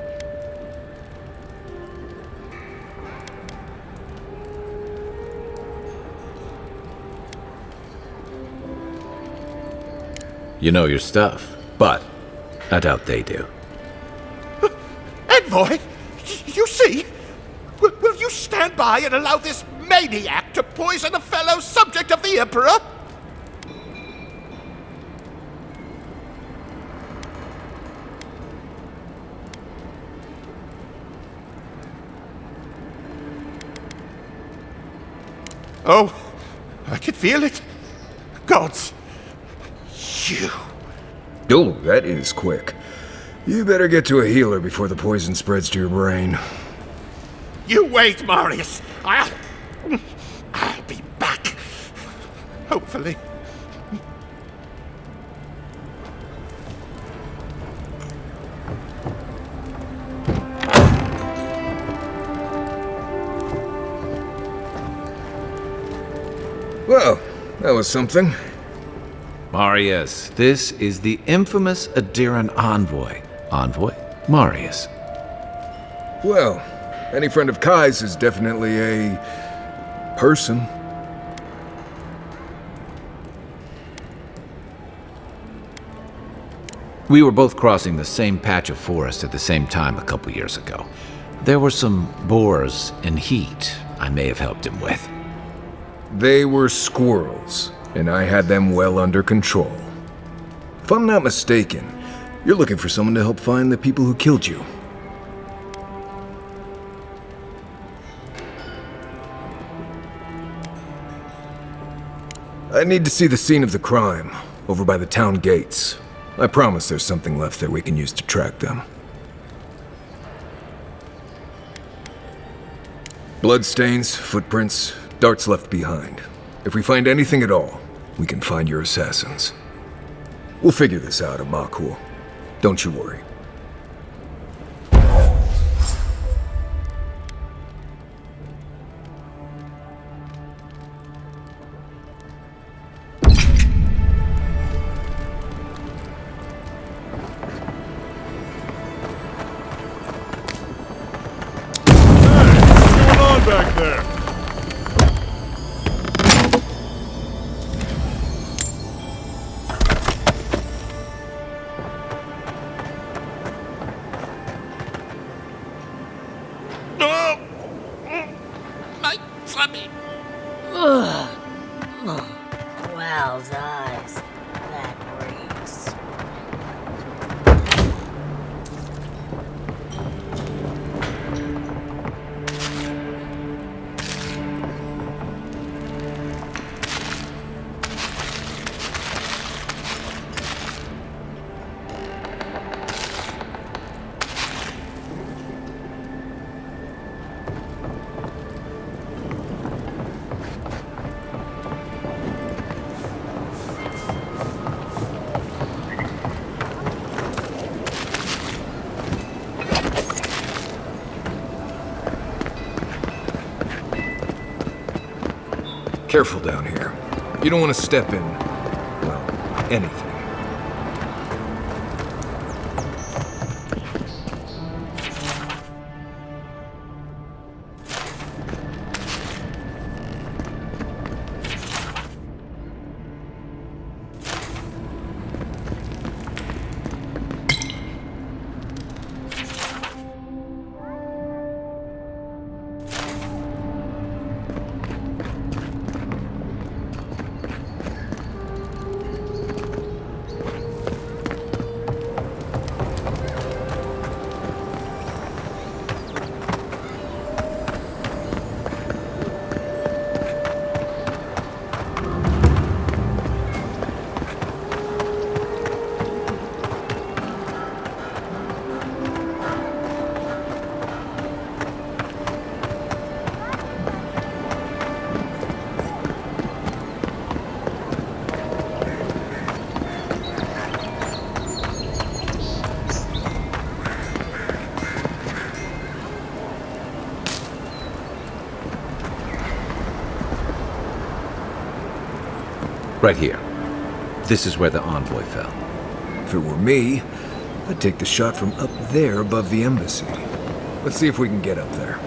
[SPEAKER 1] You know your stuff, but I doubt they do.
[SPEAKER 11] Envoy, you see? Will you stand by and allow this maniac to poison a fellow subject of the Emperor? Oh, I can feel it. Gods. You.
[SPEAKER 12] Oh, that is quick. You better get to a healer before the poison spreads to your brain.
[SPEAKER 11] You wait, Marius. I'll be back. Hopefully.
[SPEAKER 12] Well, that was something.
[SPEAKER 1] Marius, this is the infamous Adiran envoy. Envoy? Marius.
[SPEAKER 12] Well, any friend of Kai's is definitely a person.
[SPEAKER 1] We were both crossing the same patch of forest at the same time a couple years ago. There were some boars in heat I may have helped him with.
[SPEAKER 12] They were squirrels, and I had them well under control. If I'm not mistaken, you're looking for someone to help find the people who killed you. I need to see the scene of the crime, over by the town gates. I promise there's something left there we can use to track them. Bloodstains, footprints, darts left behind. If we find anything at all, we can find your assassins. We'll figure this out, Amakul. Don't you worry.
[SPEAKER 10] Back there.
[SPEAKER 11] My tummy.
[SPEAKER 13] Wow's eyes. That reeks.
[SPEAKER 12] Careful down here. You don't want to step in, well, anything.
[SPEAKER 1] Right here. This is where the envoy fell.
[SPEAKER 12] If it were me, I'd take the shot from up there above the embassy. Let's see if we can get up there.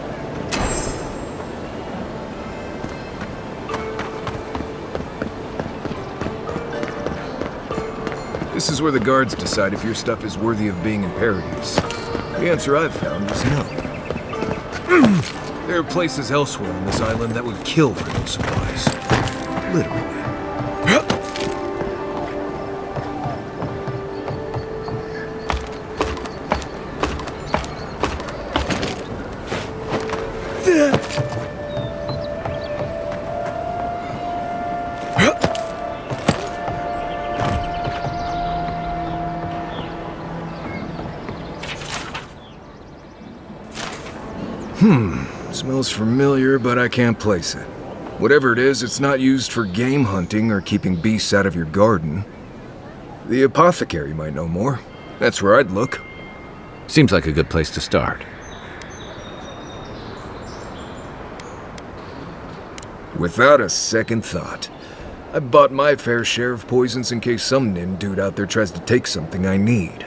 [SPEAKER 12] This is where the guards decide if your stuff is worthy of being in Paradise. The answer I've found is no. There are places elsewhere on this island that would kill for those supplies. Literally. Smells familiar, but I can't place it. Whatever it is, it's not used for game hunting or keeping beasts out of your garden. The apothecary might know more. That's where I'd look.
[SPEAKER 1] Seems like a good place to start.
[SPEAKER 12] Without a second thought. I've bought my fair share of poisons in case some nim dude out there tries to take something I need.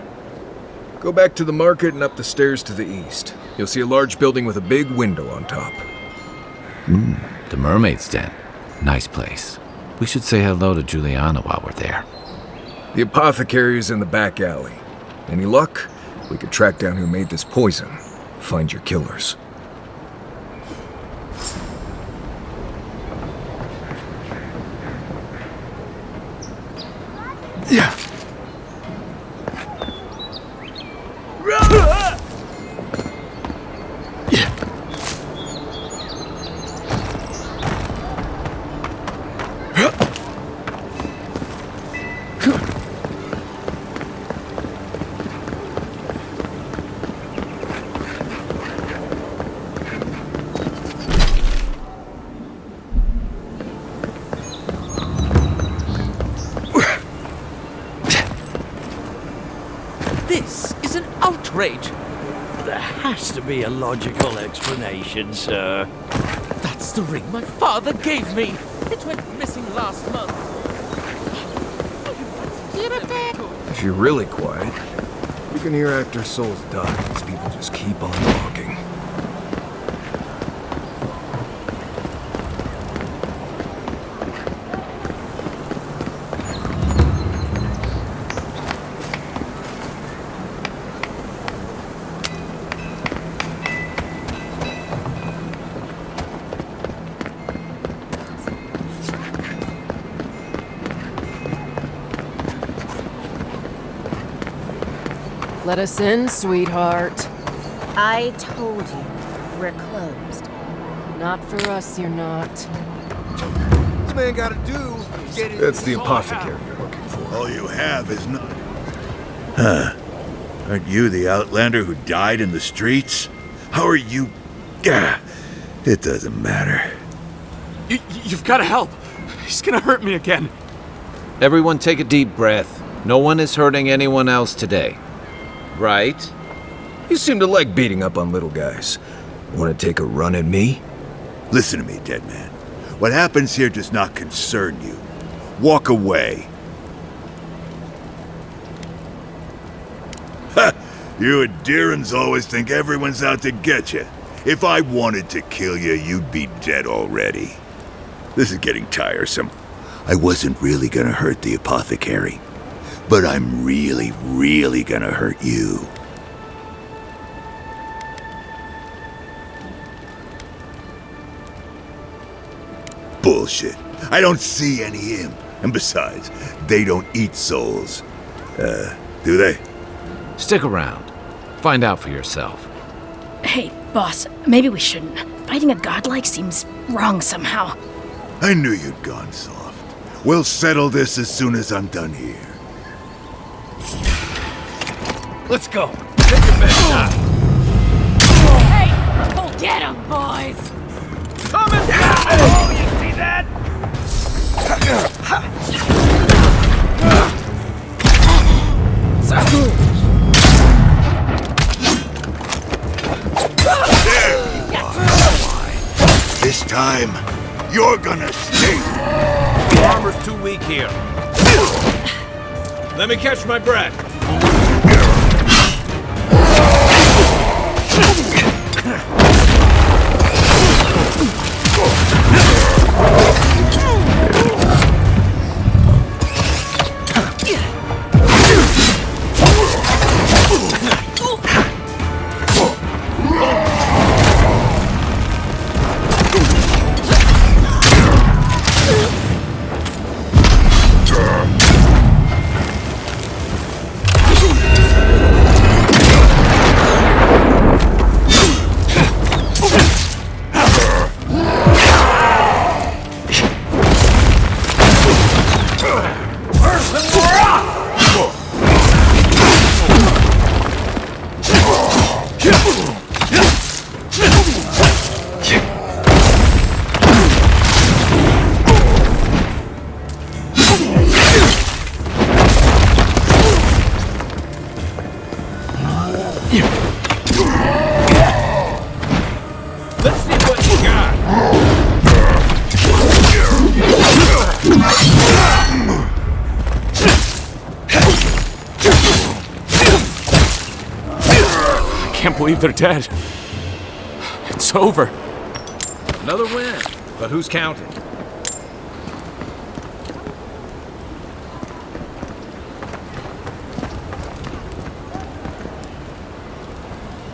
[SPEAKER 12] Go back to the market and up the stairs to the east. You'll see a large building with a big window on top.
[SPEAKER 1] The Mermaid's Den. Nice place. We should say hello to Juliana while we're there.
[SPEAKER 12] The apothecary is in the back alley. Any luck? We could track down who made this poison. Find your killers. Yeah.
[SPEAKER 14] This is an outrage.
[SPEAKER 15] There has to be a logical explanation, sir.
[SPEAKER 14] That's the ring my father gave me. It went missing last month.
[SPEAKER 12] If you're really quiet, you can hear after souls die as people just keep on walking.
[SPEAKER 16] Let us in, sweetheart.
[SPEAKER 13] I told you, we're closed.
[SPEAKER 16] Not for us, you're not.
[SPEAKER 8] This man gotta do is get his...
[SPEAKER 12] That's the apothecary you're looking for.
[SPEAKER 17] All you have is not... Huh. Aren't you the outlander who died in the streets? How are you... Gah. It doesn't matter.
[SPEAKER 2] You've got to help. He's gonna hurt me again.
[SPEAKER 1] Everyone take a deep breath. No one is hurting anyone else today. Right?
[SPEAKER 12] You seem to like beating up on little guys. Want to take a run at me?
[SPEAKER 17] Listen to me, dead man. What happens here does not concern you. Walk away. Ha! You and Deerins always think everyone's out to get you. If I wanted to kill you, you'd be dead already. This is getting tiresome. I wasn't really gonna hurt the apothecary. But I'm really, really gonna hurt you. Bullshit. I don't see any imp. And besides, they don't eat souls. Do they?
[SPEAKER 1] Stick around. Find out for yourself.
[SPEAKER 18] Hey, boss, maybe we shouldn't. Fighting a godlike seems wrong somehow.
[SPEAKER 17] I knew you'd gone soft. We'll settle this as soon as I'm done here.
[SPEAKER 15] Let's go. Take your best shot.
[SPEAKER 18] Hey, go get him, boys!
[SPEAKER 15] Coming down! Oh, you see that?
[SPEAKER 17] There you are. This time, you're gonna stay.
[SPEAKER 1] The armor's too weak here. Let me catch my breath.
[SPEAKER 15] Let's see what you got.
[SPEAKER 2] I can't believe they're dead. It's over.
[SPEAKER 1] Another win. But who's counting?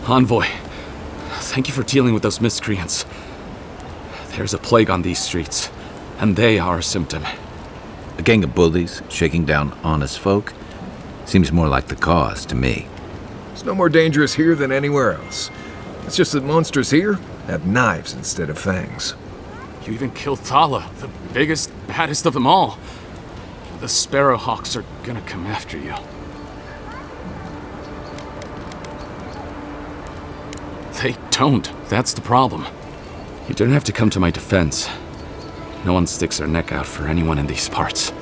[SPEAKER 2] Envoy, thank you for dealing with those miscreants. There's a plague on these streets, and they are a symptom.
[SPEAKER 1] A gang of bullies shaking down honest folk? Seems more like the cause to me.
[SPEAKER 12] It's no more dangerous here than anywhere else. It's just that monsters here have knives instead of fangs.
[SPEAKER 2] You even killed Thala, the biggest, baddest of them all. The Sparrowhawks are gonna come after you. They don't. That's the problem. You don't have to come to my defense. No one sticks their neck out for anyone in these parts.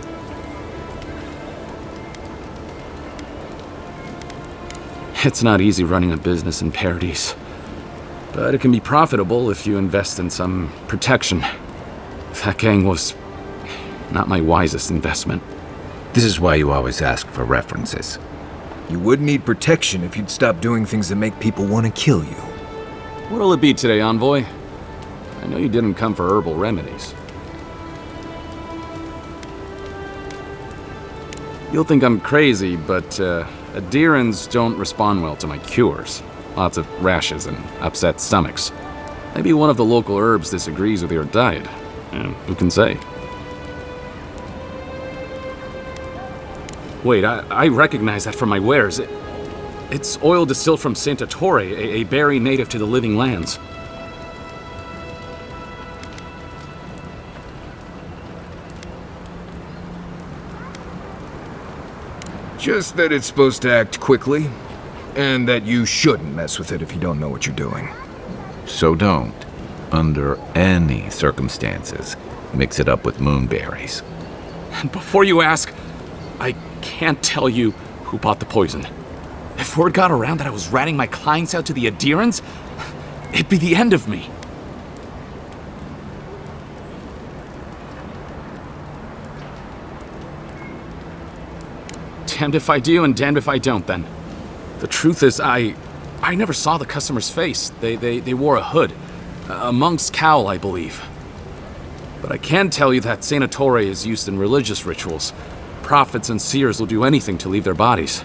[SPEAKER 6] It's not easy running a business in Paradise, but it can be profitable if you invest in some protection. That gang was not my wisest investment.
[SPEAKER 1] This is why you always ask for references.
[SPEAKER 12] You would need protection if you'd stop doing things that make people want to kill you.
[SPEAKER 6] What'll it be today, Envoy? I know you didn't come for herbal remedies. You'll think I'm crazy, but adherents don't respond well to my cures. Lots of rashes and upset stomachs. Maybe one of the local herbs disagrees with your diet. Who can say? Wait, I recognize that from my wares. It's oil distilled from Saint Ettore, a berry native to the Living Lands.
[SPEAKER 12] Just that it's supposed to act quickly, and that you shouldn't mess with it if you don't know what you're doing.
[SPEAKER 1] So don't, under any circumstances, mix it up with moonberries.
[SPEAKER 6] And before you ask, I can't tell you who bought the poison. If word got around that I was ratting my clients out to the adherents, it'd be the end of me. Damned if I do and damned if I don't, then. The truth is, I never saw the customer's face. They wore a hood. A monk's cowl, I believe. But I can tell you that Saint Ettore is used in religious rituals. Prophets and seers will do anything to leave their bodies.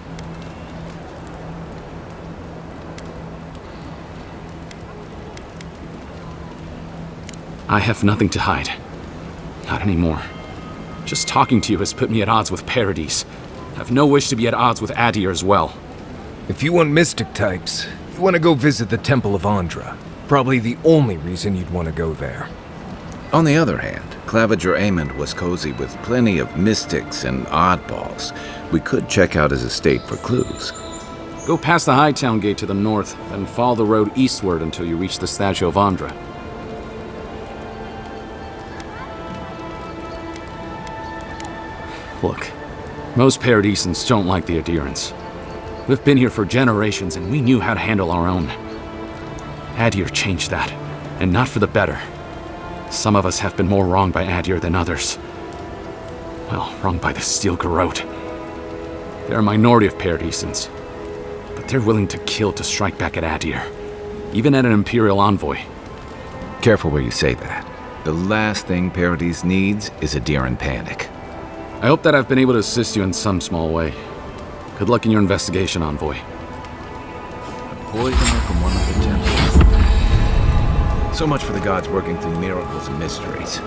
[SPEAKER 6] I have nothing to hide. Not anymore. Just talking to you has put me at odds with Paradise. I have no wish to be at odds with Adir as well.
[SPEAKER 12] If you want mystic types, you want to go visit the Temple of Andra. Probably the only reason you'd want to go there.
[SPEAKER 1] On the other hand, Claviger Amond was cozy with plenty of mystics and oddballs. We could check out his estate for clues.
[SPEAKER 6] Go past the Hightown Gate to the north, then follow the road eastward until you reach the statue of Andra. Look, most Paradisans don't like the adherents. We've been here for generations and we knew how to handle our own. Adir changed that, and not for the better. Some of us have been more wronged by Adir than others. Well, wronged by the Steel Garrote. They're a minority of Paradisans, but they're willing to kill to strike back at Adir, even at an Imperial envoy.
[SPEAKER 1] Careful where you say that. The last thing Paradise needs is Adiran panic.
[SPEAKER 6] I hope that I've been able to assist you in some small way. Good luck in your investigation, Envoy.
[SPEAKER 1] Poisoner from one of the temples. So much for the gods working through miracles and mysteries.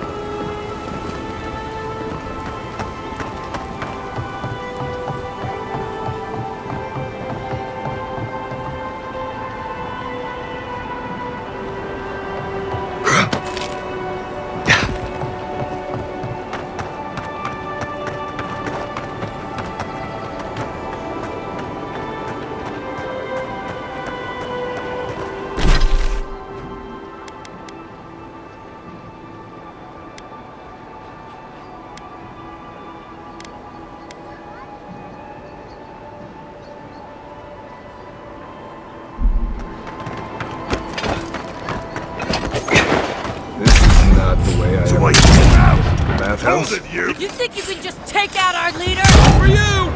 [SPEAKER 14] You think you can just take out our leader? For you!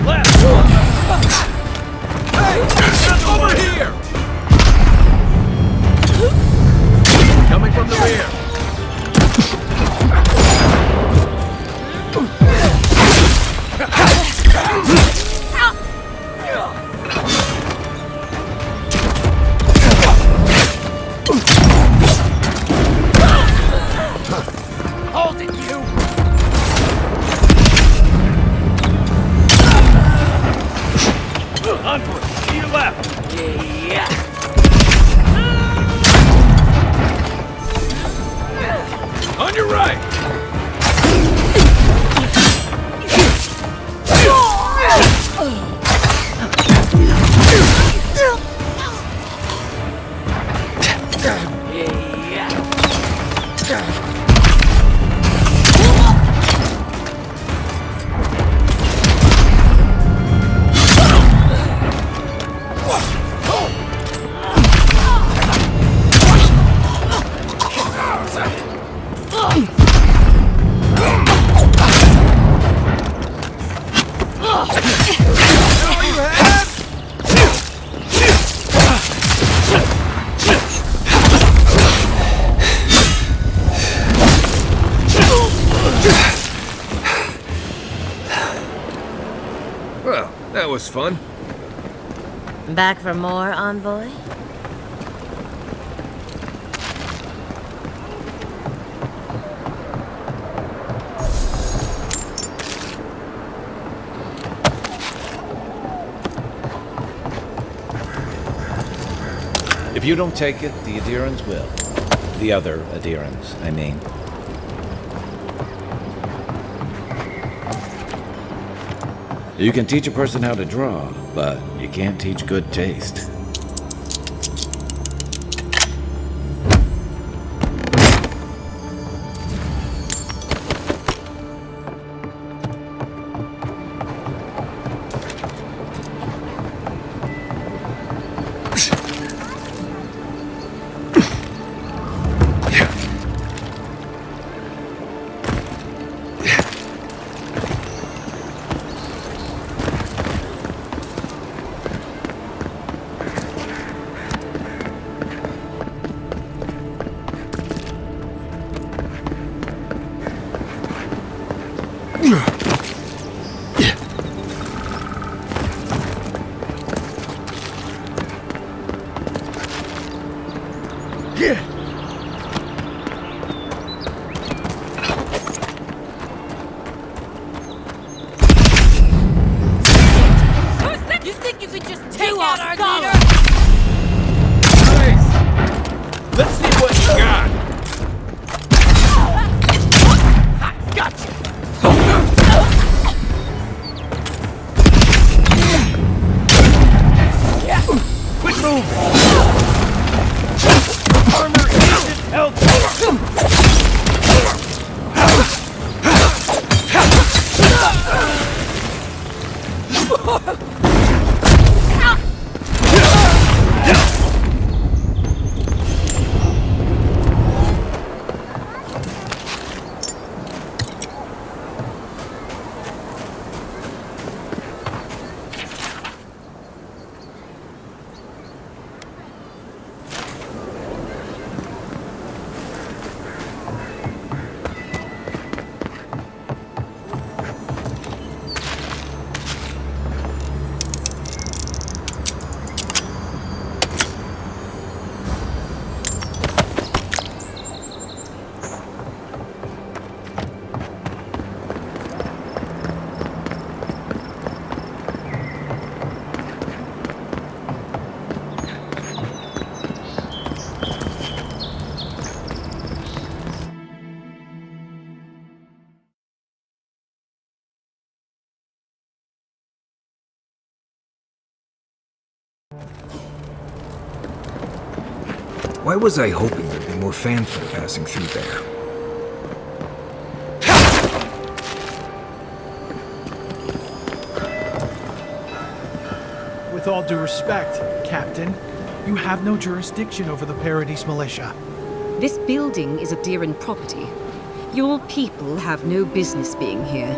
[SPEAKER 14] Left! Hey! Over here! Coming from the rear! Hold it, you! Onward! To your left! Yeah! On your right!
[SPEAKER 12] that was fun.
[SPEAKER 13] Back for more, Envoy?
[SPEAKER 1] If you don't take it, the adherents will. The other adherents, I mean. You can teach a person how to draw, but you can't teach good taste.
[SPEAKER 14] You think you could just take out our leader?
[SPEAKER 19] Nice! Let's see what you got!
[SPEAKER 14] Gotcha!
[SPEAKER 19] Quick move! Armor isn't healthy!
[SPEAKER 12] Why was I hoping there'd be more fanfare passing through there?
[SPEAKER 20] With all due respect, Captain, you have no jurisdiction over the Paradise Militia.
[SPEAKER 21] This building is Adheran property. Your people have no business being here.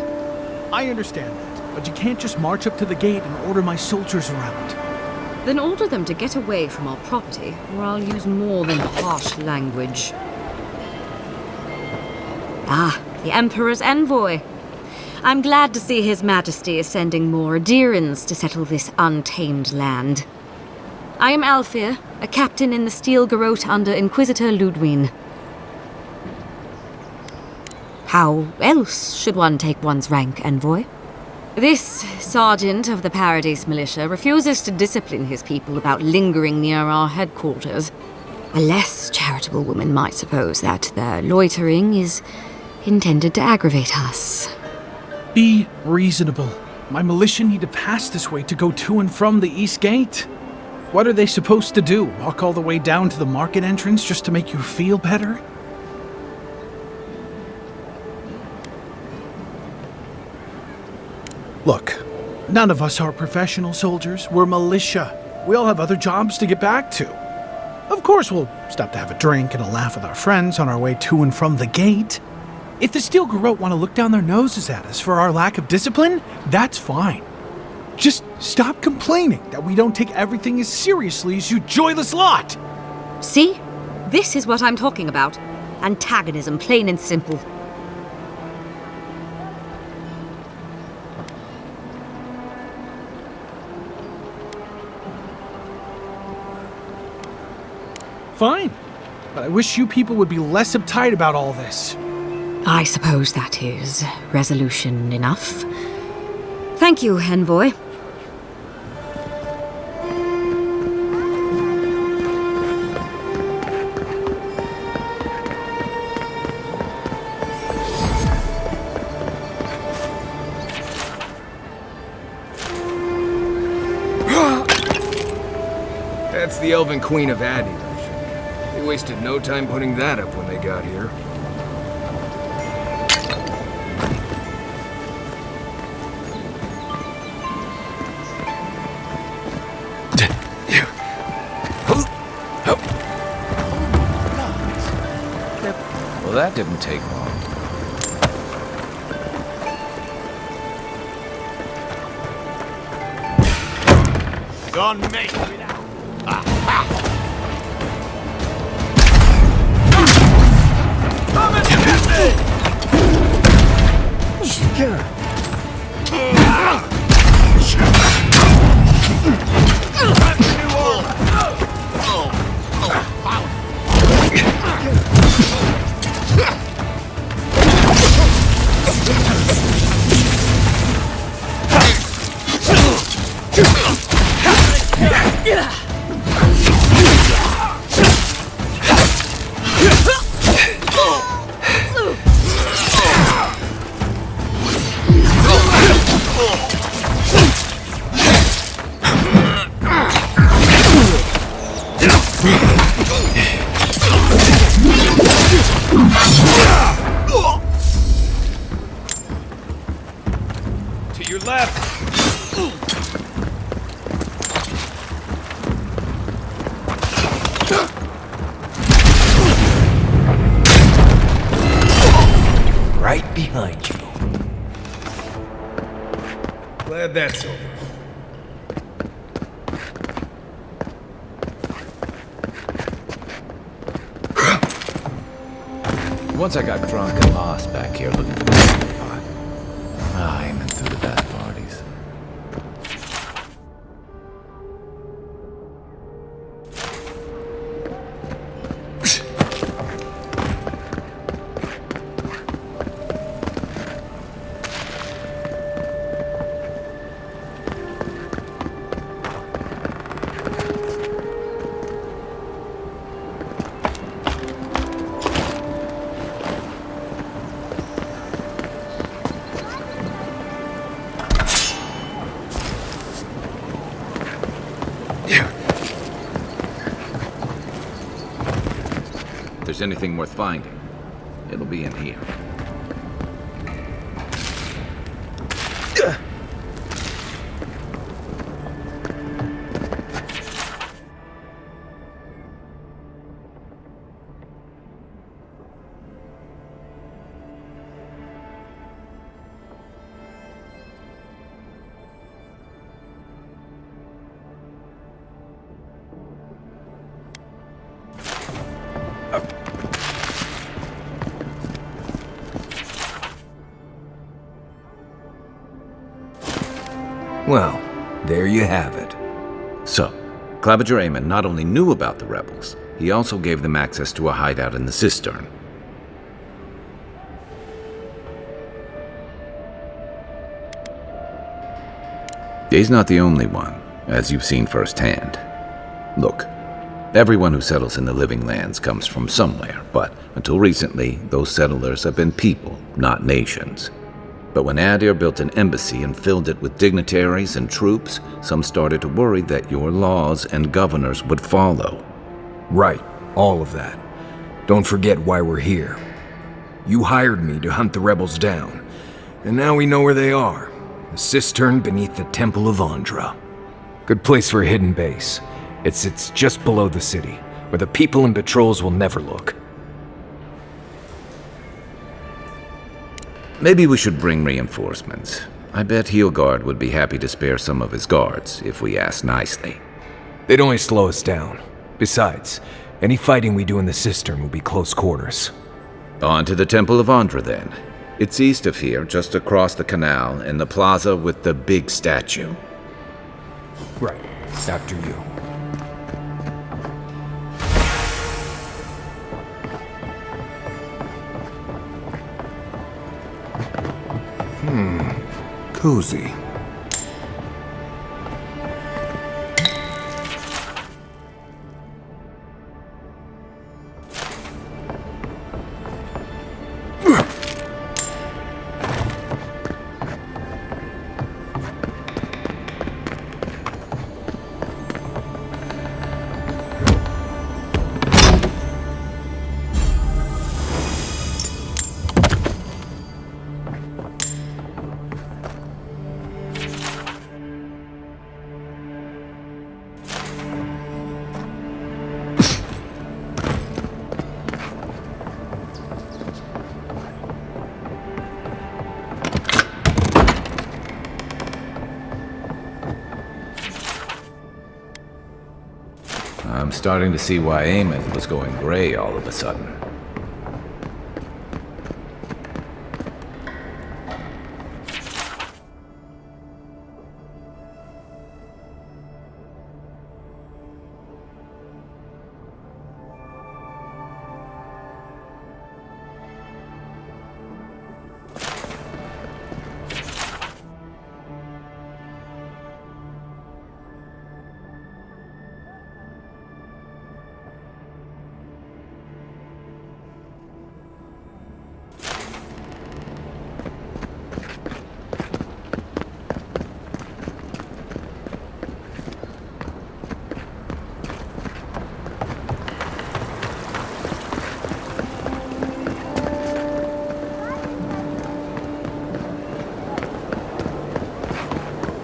[SPEAKER 20] I understand that, but you can't just march up to the gate and order my soldiers around.
[SPEAKER 21] Then order them to get away from our property, or I'll use more than harsh language. Ah, the Emperor's envoy. I'm glad to see His Majesty is sending more adherents to settle this untamed land. I am Alfir, a captain in the Steel Garrote under Inquisitor Ludwine. How else should one take one's rank, envoy? This sergeant of the Paradise Militia refuses to discipline his people about lingering near our headquarters. A less charitable woman might suppose that their loitering is intended to aggravate us.
[SPEAKER 20] Be reasonable. My militia need to pass this way to go to and from the East Gate. What are they supposed to do? Walk all the way down to the market entrance just to make you feel better? Look, none of us are professional soldiers. We're militia. We all have other jobs to get back to. Of course, we'll stop to have a drink and a laugh with our friends on our way to and from the gate. If the Steel Garrote want to look down their noses at us for our lack of discipline, that's fine. Just stop complaining that we don't take everything as seriously as you joyless lot!
[SPEAKER 21] See? This is what I'm talking about. Antagonism, plain and simple.
[SPEAKER 20] fine. But I wish you people would be less uptight about all this.
[SPEAKER 21] I suppose that is resolution enough. Thank you, Envoy.
[SPEAKER 12] That's the Elven Queen of Adi, I think. They wasted no time putting that up when they got here.
[SPEAKER 1] Well, that didn't take long.
[SPEAKER 19] Gone make me now. Come and get me!
[SPEAKER 12] To your left!
[SPEAKER 15] Right behind you.
[SPEAKER 12] Glad that's over.
[SPEAKER 1] Once I got drunk and lost back here looking for the pot. Aiming through the bad parties. If there's anything worth finding, it'll be in here.
[SPEAKER 12] Well, there you have it.
[SPEAKER 1] So, Claviger Amon not only knew about the rebels, he also gave them access to a hideout in the cistern. He's not the only one, as you've seen firsthand. Look, everyone who settles in the Living Lands comes from somewhere, but until recently, those settlers have been people, not nations. But when Adir built an embassy and filled it with dignitaries and troops, some started to worry that your laws and governors would follow.
[SPEAKER 12] Right, all of that. Don't forget why we're here. You hired me to hunt the rebels down, and now we know where they are. The cistern beneath the Temple of Andra. Good place for a hidden base. It sits just below the city, where the people and patrols will never look.
[SPEAKER 1] Maybe we should bring reinforcements. I bet Heelguard would be happy to spare some of his guards, if we ask nicely.
[SPEAKER 12] They'd only slow us down. Besides, any fighting we do in the cistern will be close quarters.
[SPEAKER 1] On to the Temple of Andra, then. It's east of here, just across the canal, in the plaza with the big statue.
[SPEAKER 12] Right. After you. Cozy.
[SPEAKER 1] I'm starting to see why Eamon was going gray all of a sudden.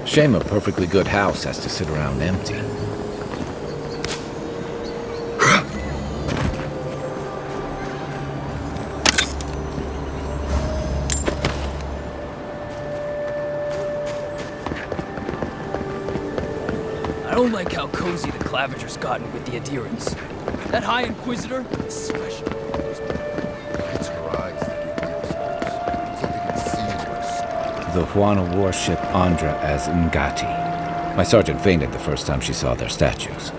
[SPEAKER 1] Shame a perfectly good house has to sit around empty.
[SPEAKER 14] I don't like how cozy the Clavager's gotten with the adherents. That High Inquisitor is special.
[SPEAKER 17] It's her eyes that give goosebumps, so they can see what's...
[SPEAKER 1] The Huana warship Andra as Ngati. My sergeant fainted the first time she saw their statues.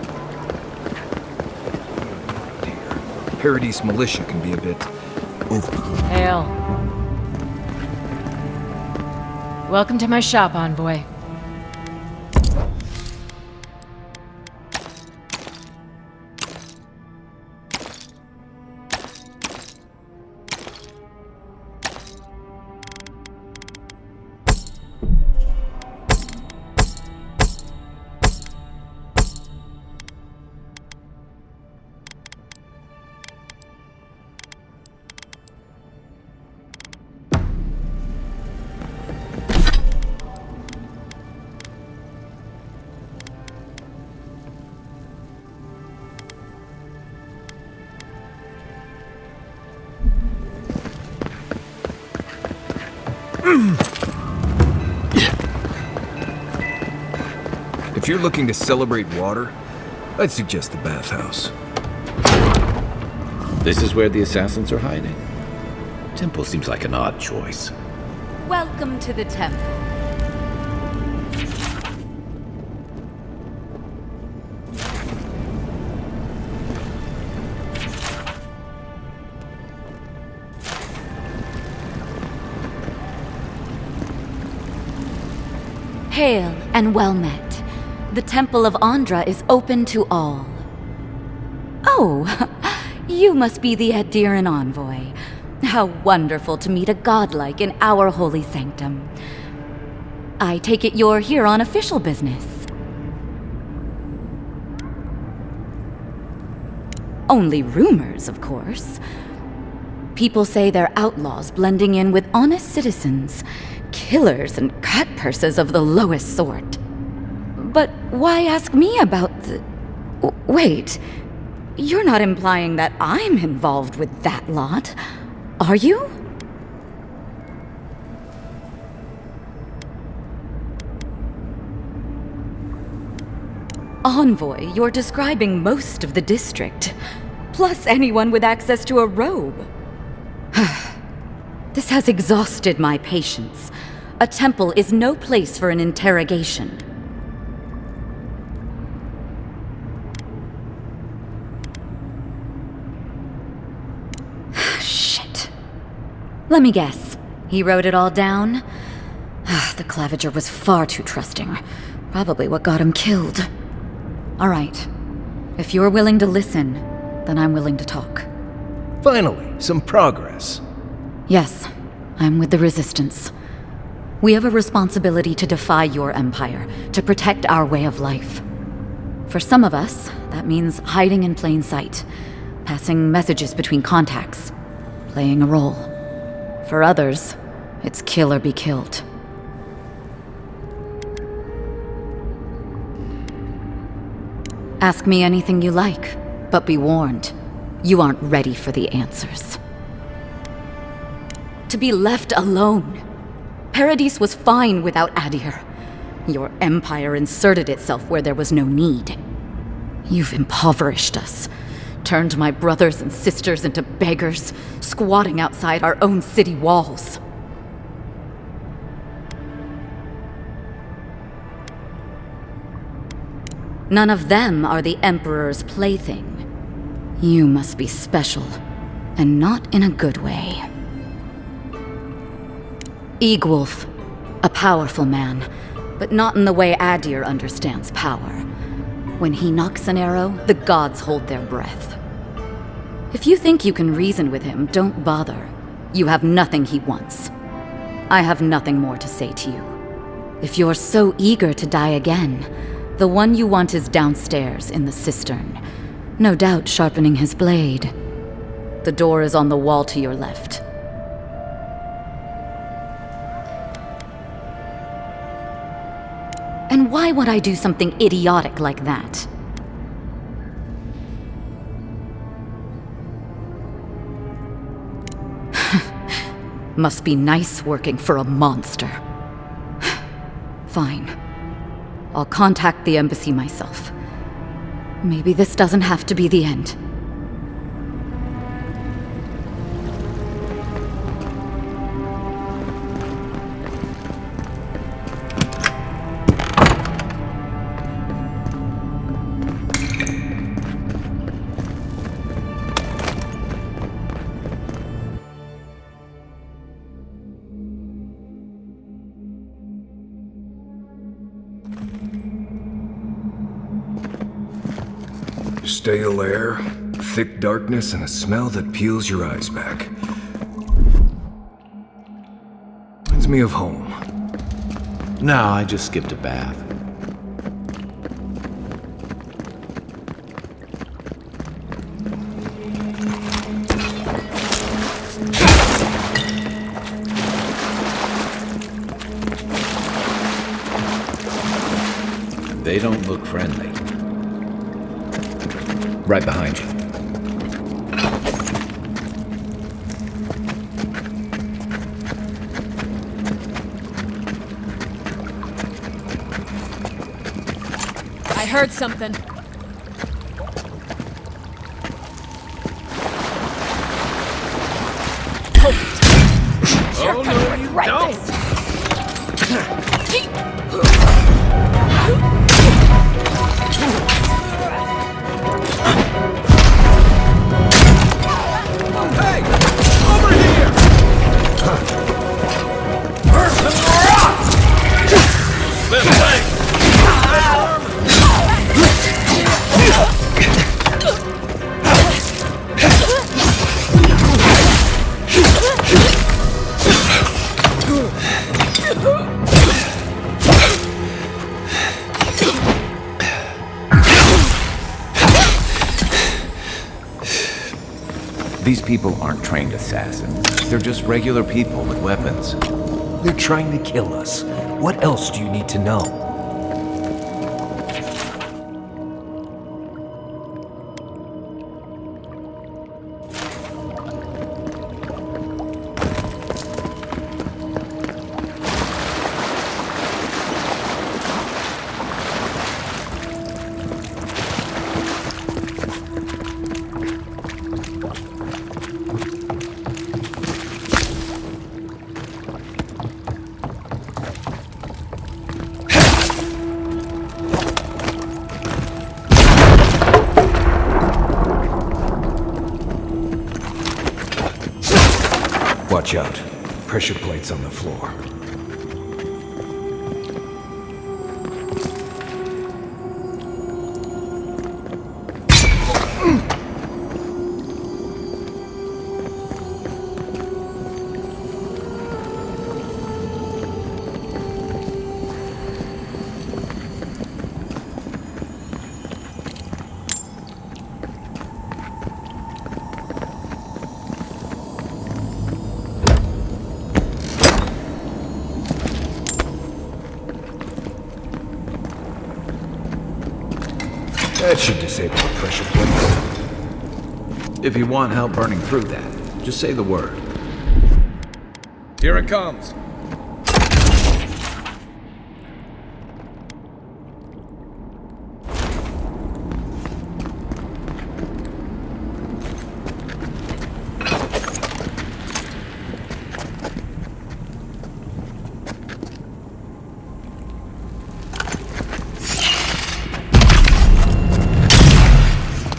[SPEAKER 12] Paradise militia can be a bit over.
[SPEAKER 16] Hail. Welcome to my shop, envoy.
[SPEAKER 12] If you're looking to celebrate water, I'd suggest the bathhouse.
[SPEAKER 1] This is where the assassins are hiding. Temple seems like an odd choice.
[SPEAKER 9] Welcome to the temple. Hail and well met. The Temple of Andra is open to all. Oh, you must be the Adiran envoy. How wonderful to meet a godlike in our holy sanctum. I take it you're here on official business. Only rumors, of course. People say they're outlaws blending in with honest citizens, killers and cut-purses of the lowest sort. But why ask me about the... Wait, you're not implying that I'm involved with that lot, are you? Envoy, you're describing most of the district, plus anyone with access to a robe. This has exhausted my patience. A temple is no place for an interrogation. Shit. Let me guess. He wrote it all down? The Clavager was far too trusting. Probably what got him killed. All right. If you're willing to listen, then I'm willing to talk.
[SPEAKER 12] Finally, some progress.
[SPEAKER 9] Yes, I'm with the Resistance. We have a responsibility to defy your empire, to protect our way of life. For some of us, that means hiding in plain sight, passing messages between contacts, playing a role. For others, it's kill or be killed. Ask me anything you like, but be warned, you aren't ready for the answers. To be left alone. Paradis was fine without Adir. Your empire inserted itself where there was no need. You've impoverished us, turned my brothers and sisters into beggars, squatting outside our own city walls. None of them are the Emperor's plaything. You must be special, and not in a good way. Eagwolf, a powerful man, but not in the way Adir understands power. When he knocks an arrow, the gods hold their breath. If you think you can reason with him, don't bother. You have nothing he wants. I have nothing more to say to you. If you're so eager to die again, the one you want is downstairs in the cistern, no doubt sharpening his blade. The door is on the wall to your left. And why would I do something idiotic like that? Must be nice working for a monster. Fine. I'll contact the embassy myself. Maybe this doesn't have to be the end.
[SPEAKER 12] Stale air, thick darkness, and a smell that peels your eyes back. Reminds me of home.
[SPEAKER 1] No, I just skipped a bath. They don't look friendly.
[SPEAKER 12] Right behind you.
[SPEAKER 16] I heard something.
[SPEAKER 19] Oh, no, you don't! Hey! Over here! Left leg!
[SPEAKER 1] These people aren't trained assassins. They're just regular people with weapons.
[SPEAKER 12] They're trying to kill us. What else do you need to know? Watch out. Pressure plates on the floor. That should disable the pressure plates.
[SPEAKER 1] If you want help burning through that, just say the word.
[SPEAKER 3] Here it comes.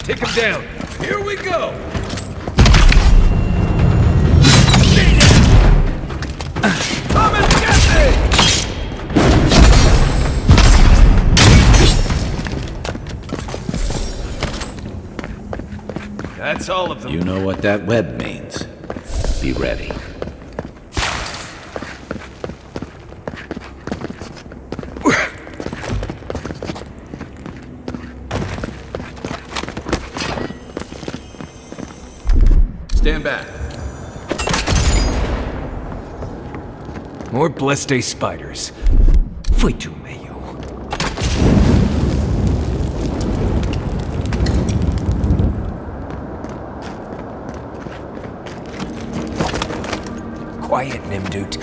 [SPEAKER 3] Take him down. Here we go. Come and get me! That's all of them.
[SPEAKER 1] You know what that web means. Be ready.
[SPEAKER 3] Stand back.
[SPEAKER 12] More Blessed spiders. Foi tu meio. Quiet, Nimdut.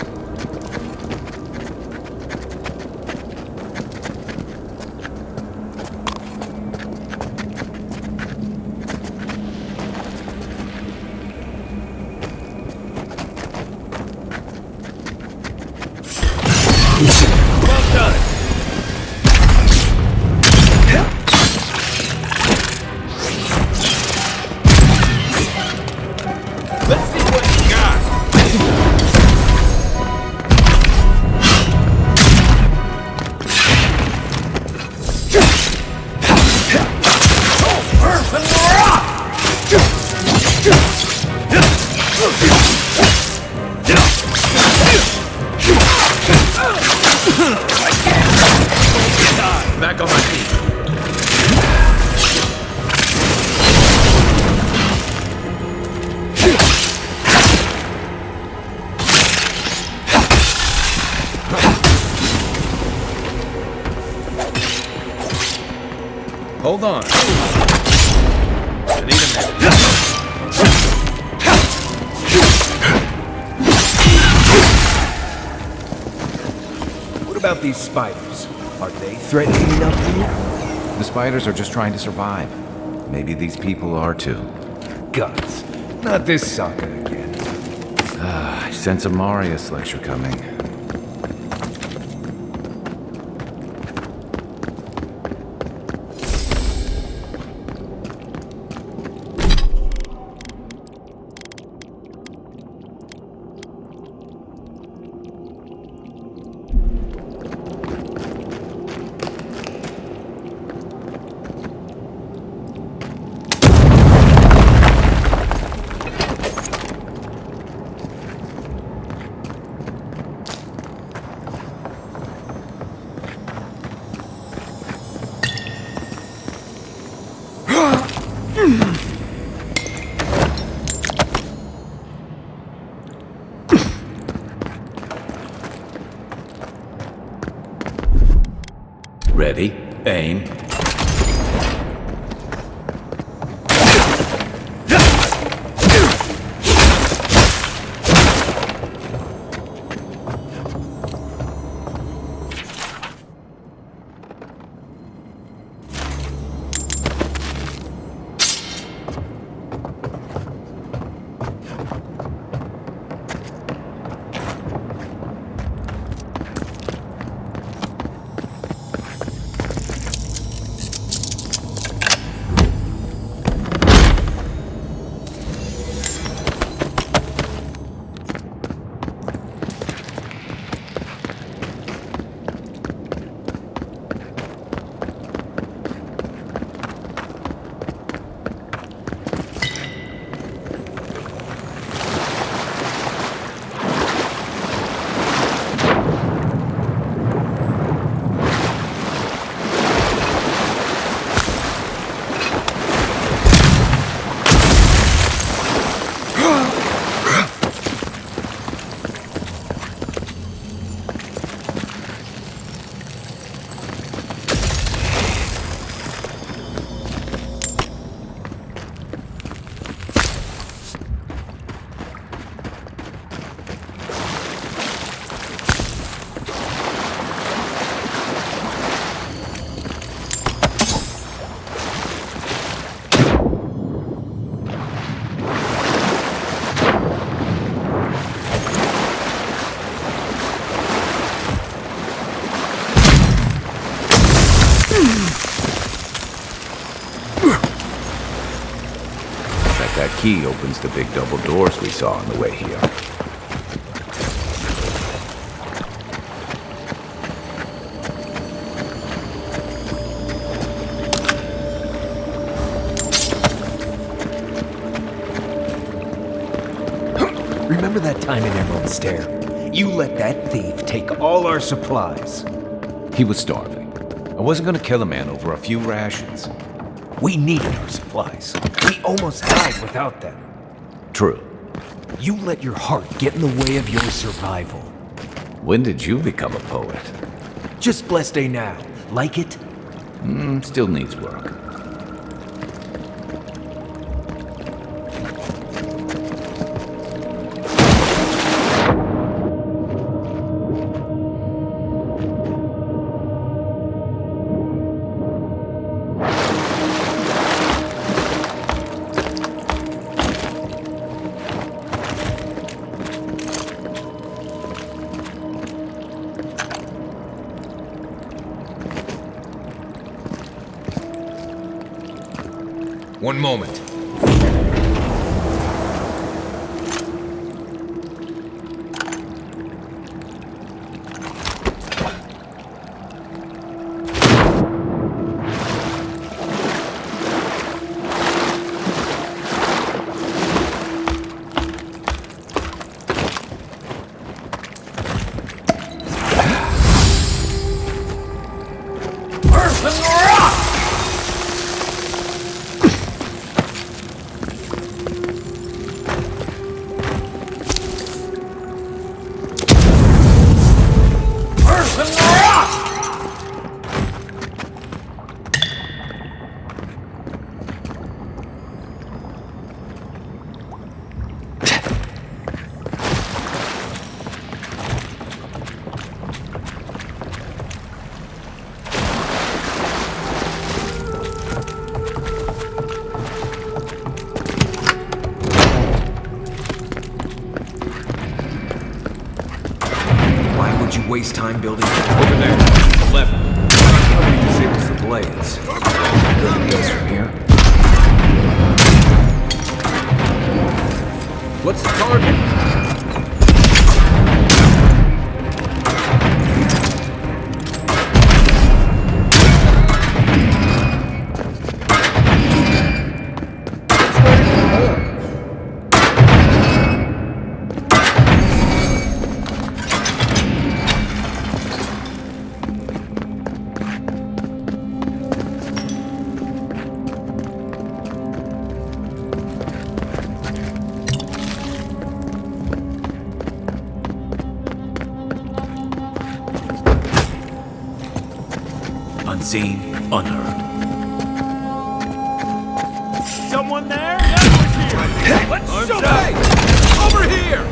[SPEAKER 3] Well done. Let's see what you got.
[SPEAKER 1] Back on my feet.
[SPEAKER 3] Hold on. I need a minute.
[SPEAKER 12] What about these spiders? Are they threatening enough for you?
[SPEAKER 1] The spiders are just trying to survive. Maybe these people are too.
[SPEAKER 12] Guts. Not this saga again.
[SPEAKER 1] I sense a Marius lecture coming. Ready, aim. key opens the big double doors we saw on the way here.
[SPEAKER 12] Remember that time in Emerald Stair? You let that thief take all our supplies.
[SPEAKER 1] He was starving. I wasn't gonna kill a man over a few rations.
[SPEAKER 12] We needed our supplies. We almost died without them.
[SPEAKER 1] True.
[SPEAKER 12] You let your heart get in the way of your survival.
[SPEAKER 1] When did you become a poet?
[SPEAKER 12] Just blessed day now. Like it?
[SPEAKER 1] Still needs work.
[SPEAKER 12] One moment. Waste time building.
[SPEAKER 7] Over there. Left.
[SPEAKER 12] Nobody disables the blades. Building these from here.
[SPEAKER 7] What's the target?
[SPEAKER 1] Unseen, unheard.
[SPEAKER 19] Someone there? Let's show them! Over here!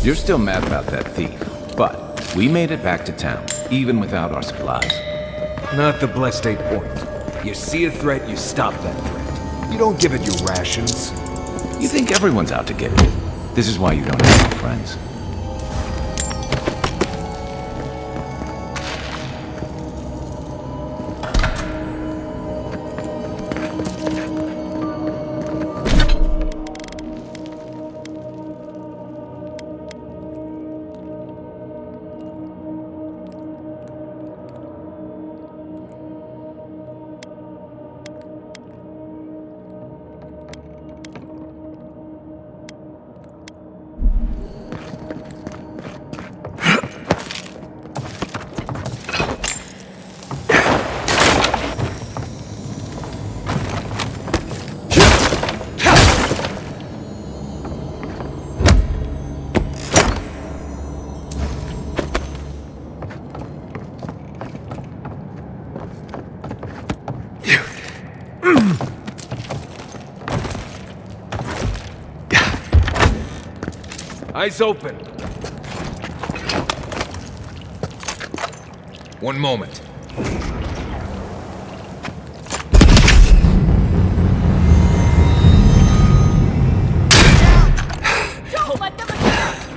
[SPEAKER 1] You're still mad about that thief, but we made it back to town, even without our supplies.
[SPEAKER 12] Not the blessed 8 point. You see a threat, you stop that threat. You don't give it your rations.
[SPEAKER 1] You think everyone's out to get you. This is why you don't have any friends.
[SPEAKER 12] Eyes open. One moment.
[SPEAKER 16] Don't let them attack!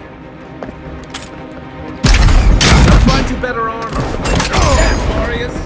[SPEAKER 12] I'll find you better armor. Damn, Marius.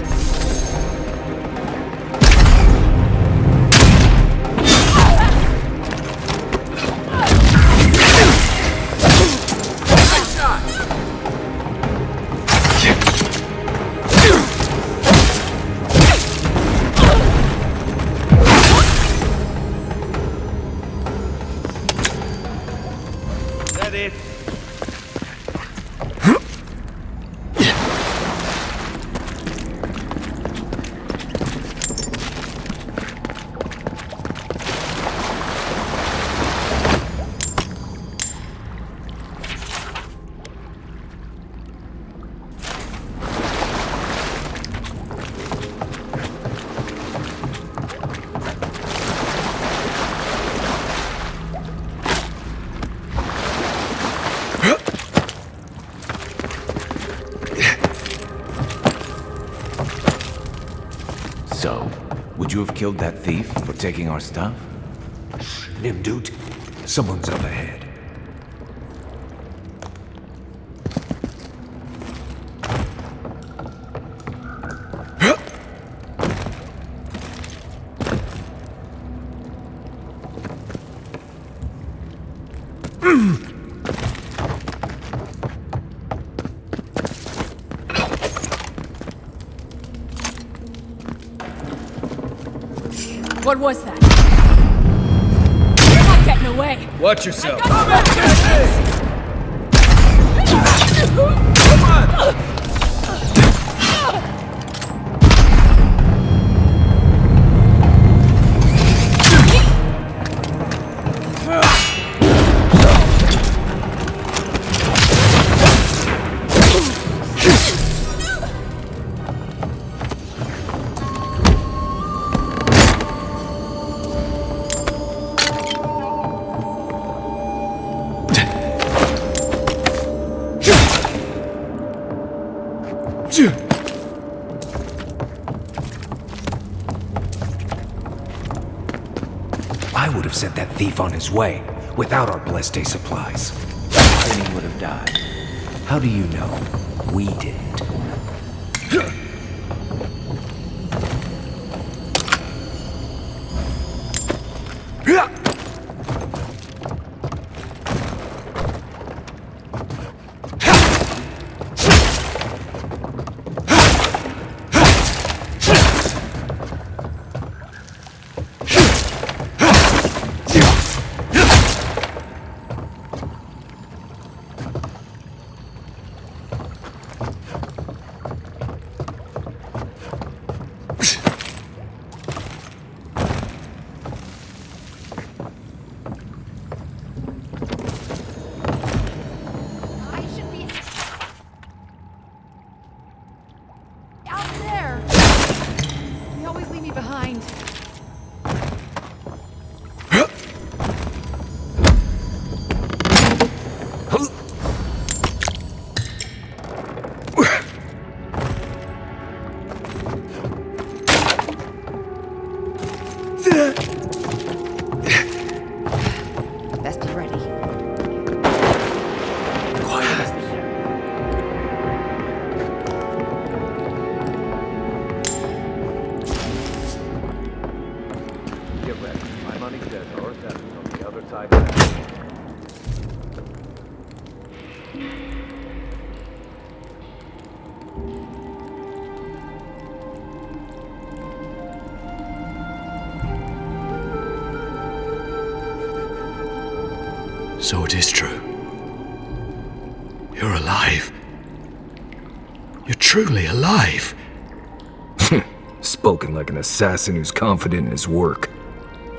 [SPEAKER 1] So, would you have killed that thief for taking our stuff?
[SPEAKER 12] Nimdut, someone's up ahead.
[SPEAKER 16] What was that? You're not getting away!
[SPEAKER 12] Watch yourself.
[SPEAKER 16] Come on!
[SPEAKER 12] I would have sent that thief on his way without our blessed day supplies.
[SPEAKER 1] Then he would have died.
[SPEAKER 12] How do you know? We didn't.
[SPEAKER 13] Best be ready.
[SPEAKER 3] Get ready. My money says our death is on the other side of that.
[SPEAKER 20] So it is true. You're alive. You're truly alive.
[SPEAKER 12] Spoken like an assassin who's confident in his work.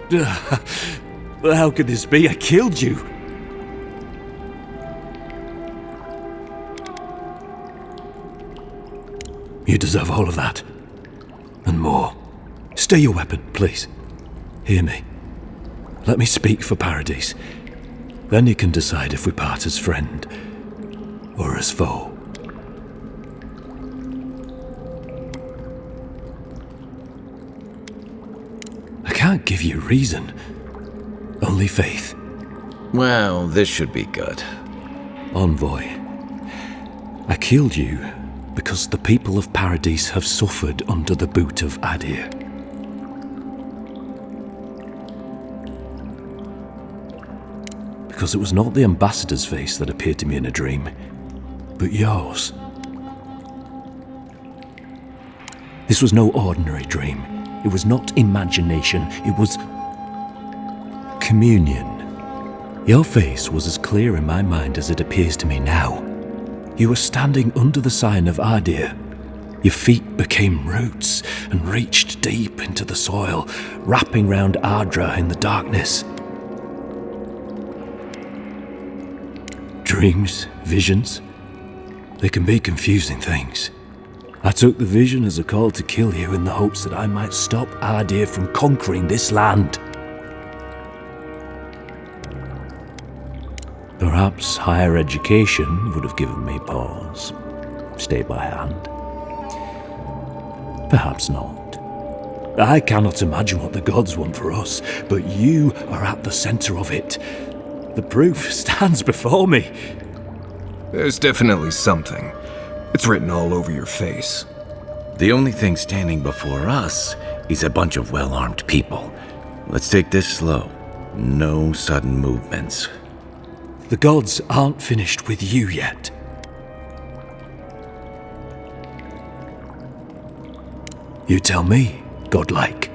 [SPEAKER 15] Well, how could this be? I killed you.
[SPEAKER 20] You deserve all of that. And more. Stay your weapon, please. Hear me. Let me speak for Paradise.
[SPEAKER 12] Then you can decide if we part as friend or as foe. I can't give you reason, only faith.
[SPEAKER 1] Well, this should be good.
[SPEAKER 12] Envoy, I killed you because the people of Paradise have suffered under the boot of Adir. Because it was not the ambassador's face that appeared to me in a dream, but yours. This was no ordinary dream. It was not imagination. It was communion. Your face was as clear in my mind as it appears to me now. You were standing under the sign of Adir. Your feet became roots and reached deep into the soil, wrapping round Ardra in the darkness. Dreams, visions, they can be confusing things. I took the vision as a call to kill you in the hopes that I might stop Adir from conquering this land. Perhaps higher education would have given me pause, stay by hand. Perhaps not. I cannot imagine what the gods want for us, but you are at the center of it. The proof stands before me. There's definitely something. It's written all over your face.
[SPEAKER 1] The only thing standing before us is a bunch of well-armed people. Let's take this slow. No sudden movements.
[SPEAKER 12] The gods aren't finished with you yet. You tell me, godlike.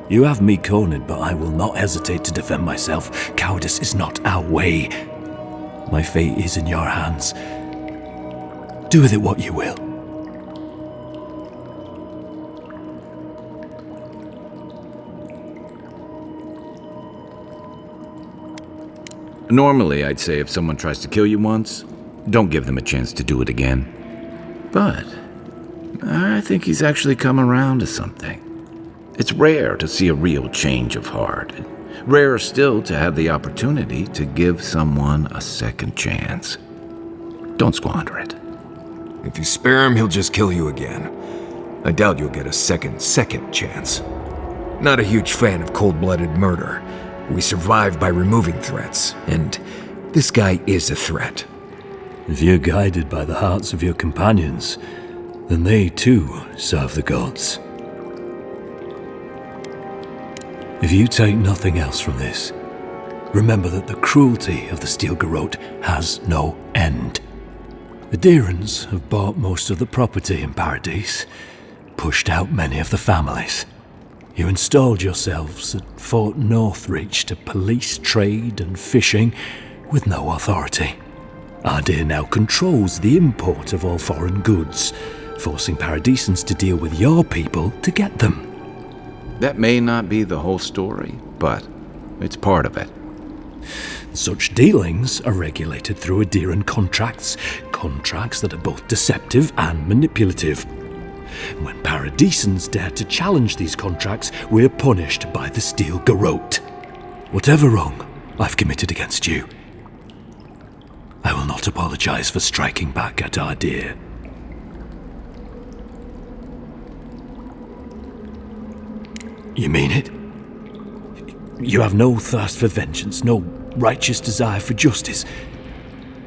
[SPEAKER 12] You have me cornered, but I will not hesitate to defend myself. Cowardice is not our way. My fate is in your hands. Do with it what you will.
[SPEAKER 1] Normally, I'd say if someone tries to kill you once, don't give them a chance to do it again. But I think he's actually come around to something. It's rare to see a real change of heart. Rarer still to have the opportunity to give someone a second chance. Don't squander it.
[SPEAKER 12] If you spare him, he'll just kill you again. I doubt you'll get a second chance. Not a huge fan of cold-blooded murder. We survive by removing threats, and this guy is a threat. If you're guided by the hearts of your companions, then they too serve the gods. If you take nothing else from this, remember that the cruelty of the Steel Garrote has no end. The Adirans have bought most of the property in Paradise, pushed out many of the families. You installed yourselves at Fort Northreach to police trade and fishing with no authority. Adir now controls the import of all foreign goods, forcing Paradisans to deal with your people to get them.
[SPEAKER 1] That may not be the whole story, but it's part of it.
[SPEAKER 12] Such dealings are regulated through Adiran contracts that are both deceptive and manipulative. When Paradisans dare to challenge these contracts, we're punished by the Steel Garrote. Whatever wrong I've committed against you, I will not apologize for striking back at Adir. You mean it? You have no thirst for vengeance, no righteous desire for justice?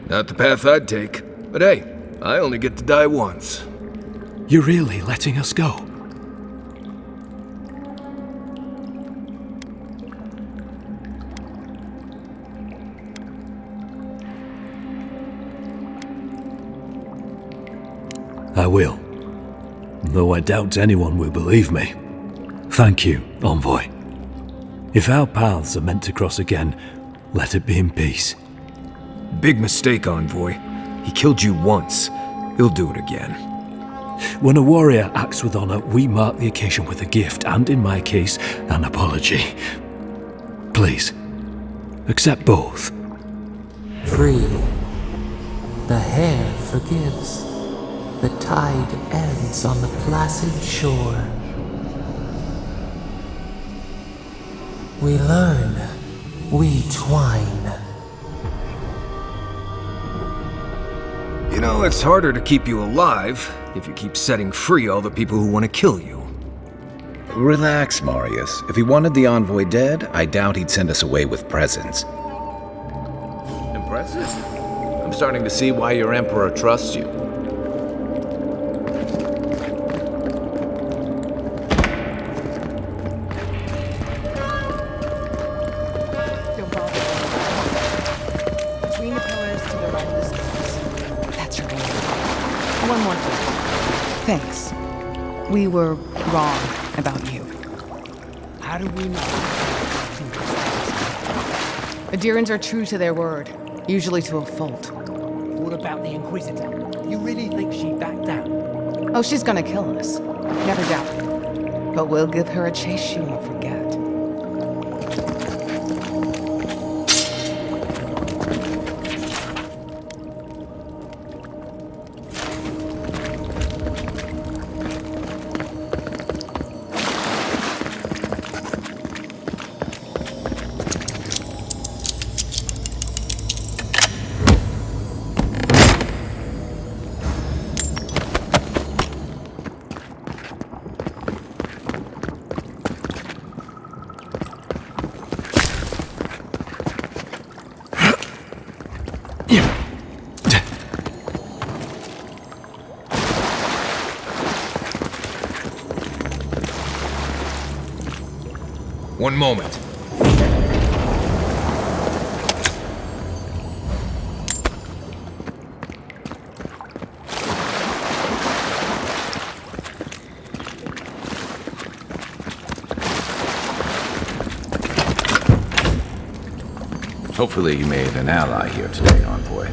[SPEAKER 4] Not the path I'd take. But hey, I only get to die once.
[SPEAKER 12] You're really letting us go? I will. Though I doubt anyone will believe me. Thank you, Envoy. If our paths are meant to cross again, let it be in peace. Big mistake, Envoy. He killed you once. He'll do it again. When a warrior acts with honor, we mark the occasion with a gift, and in my case, an apology. Please, accept both.
[SPEAKER 22] Free. The hair forgives. The tide ends on the placid shore. We learn. We twine.
[SPEAKER 12] know, it's harder to keep you alive if you keep setting free all the people who want to kill you.
[SPEAKER 1] Relax, Marius. If he wanted the envoy dead, I doubt he'd send us away with presents. Impressive. I'm starting to see why your Emperor trusts you.
[SPEAKER 5] Between the pillars to the right of the stairs. That's your way. One more thing. Thanks. We were wrong about you.
[SPEAKER 15] How do we know?
[SPEAKER 5] Adirans are true to their word, usually to a fault.
[SPEAKER 15] What about the Inquisitor? You really think she backed down?
[SPEAKER 5] Oh, she's gonna kill us. Never doubt it. But we'll give her a chase she won't forget.
[SPEAKER 12] One moment.
[SPEAKER 1] Hopefully you made an ally here today, envoy.